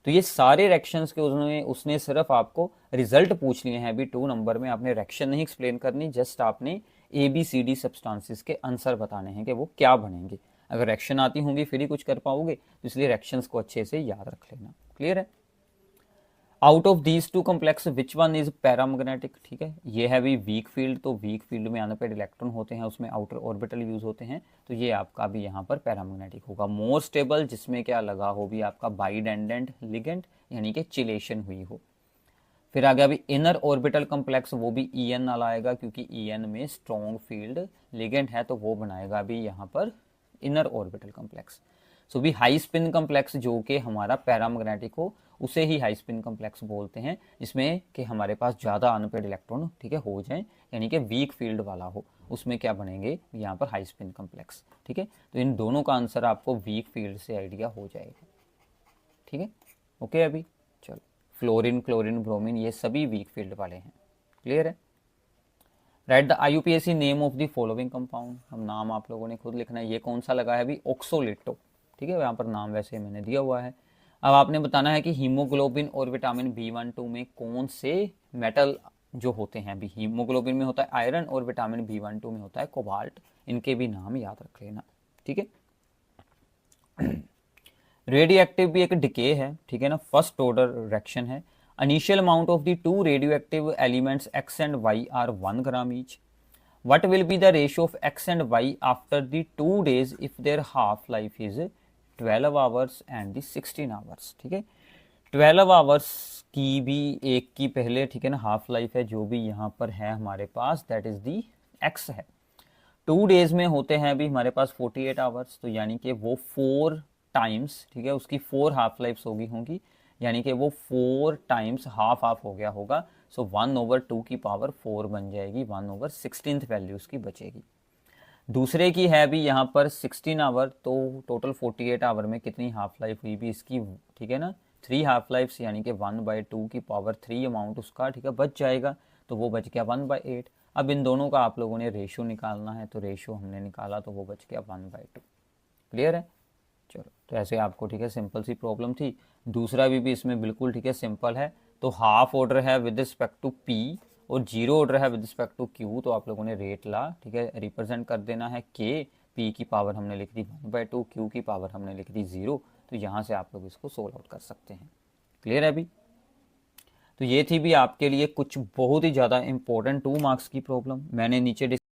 तो ये सारे रिएक्शंस के उसने सिर्फ आपको रिजल्ट पूछ लिए हैं अभी 2 नंबर में, आपने रिएक्शन नहीं एक्सप्लेन करनी, जस्ट आपने ABCD सब्सटेंसेस के आंसर बताने हैं कि वो क्या बनेंगे। अगर रिएक्शन आती होंगी फिर ही कुछ कर पाओगे, तो इसलिए रिएक्शंस को अच्छे से याद रख लेना। क्लियर है। Out of these two complex which one is paramagnetic, ठीक है, ये है भी वीक फील्ड, तो वीक फील्ड में अनपेड इलेक्ट्रॉन होते हैं, उसमें आउटर ऑर्बिटल यूज होते हैं, तो ये आपका भी यहाँ पर पैरामैग्नेटिक होगा। मोर स्टेबल, जिसमें क्या लगा हो भी आपका बाइडेंडेंट लिगेंड, यानी कि चिलेशन हुई हो। फिर आ गया अभी इनर ऑर्बिटल कॉम्प्लेक्स, वो भी EN वाला आएगा, क्योंकि EN में स्ट्रॉन्ग फील्ड लिगेंड है, तो वो बनाएगा भी यहाँ पर इनर ऑर्बिटल कॉम्प्लेक्स। सो भी हाई स्पिन कॉम्प्लेक्स जो कि हमारा पैरामैग्नेटिक हो, उसे ही हाई स्पिन कॉम्प्लेक्स बोलते हैं, जिसमें कि हमारे पास ज़्यादा अनपेड इलेक्ट्रॉन, ठीक है, हो जाए, यानी कि वीक फील्ड वाला हो, उसमें क्या बनेंगे यहाँ पर हाई स्पिन कॉम्प्लेक्स, ठीक है। तो इन दोनों का आंसर आपको वीक फील्ड से आइडिया हो जाएगा, ठीक है। ओके अभी चलो, फ्लोरीन, क्लोरीन, ब्रोमीन, ये सभी वीक फील्ड वाले हैं। क्लियर है। Write the IUPAC name of the following compound, हम नाम आप लोगों ने खुद लिखना है। ये कौन सा लगा है अभी, ऑक्सोलेटो, ठीक है, यहाँ पर नाम वैसे मैंने दिया हुआ है। अब आपने बताना है कि हीमोग्लोबिन और विटामिन B12 में कौन से मेटल जो होते हैं। अभी हीमोग्लोबिन में होता है आयरन और विटामिन B12 में होता है कोबाल्ट, इनके भी नाम याद रख लेना, ठीक है। रेडियो एक्टिव भी एक डिके है, ठीक है ना, फर्स्ट ऑर्डर रिएक्शन है। Initial amount of the two radioactive elements X and Y are 1 gram each. What will be the ratio of X and Y after the 2 days if their half life is 12 hours and the 16 hours, ठीक है। 12 hours की भी एक की पहले, ठीक है ना, हाफ लाइफ है, जो भी यहाँ पर है हमारे पास, दैट इज दी X है। 2 डेज में होते हैं अभी हमारे पास 48 आवर्स, तो यानी कि वो 4 टाइम्स, ठीक है, उसकी 4 हाफ लाइफ्स होंगी, यानी कि वो 4 टाइम्स हाफ हो गया होगा। सो 1/2 की पावर 4 बन जाएगी, 1/16 वैल्यू उसकी बचेगी। दूसरे की है भी यहाँ पर 16 आवर, तो टोटल 48 आवर में कितनी हाफ लाइफ हुई भी इसकी, ठीक है ना, 3 हाफ लाइफ्स, यानी कि 1/2 की पावर 3 अमाउंट उसका, ठीक है, बच जाएगा, तो वो बच गया 1/8। अब इन दोनों का आप लोगों ने रेशियो निकालना है, तो रेशियो हमने निकाला तो वो बच गया 1/2। क्लियर है। चलो, तो ऐसे आपको, ठीक है, सिंपल सी प्रॉब्लम थी। दूसरा भी इसमें बिल्कुल, ठीक है, सिंपल है। तो हाफ ऑर्डर है विद रिस्पेक्ट टू P और 0 ऑर्डर है विद रिस्पेक्ट टू Q, तो आप लोगों ने रेट ला, ठीक है, रिप्रेजेंट कर देना है K, P की पावर हमने लिख दी 1/2, Q की पावर हमने लिख दी 0, तो यहाँ से आप लोग इसको सोल्व आउट कर सकते हैं। क्लियर है अभी। तो ये थी भी आपके लिए कुछ बहुत ही ज़्यादा इंपॉर्टेंट 2 मार्क्स की प्रॉब्लम। मैंने नीचे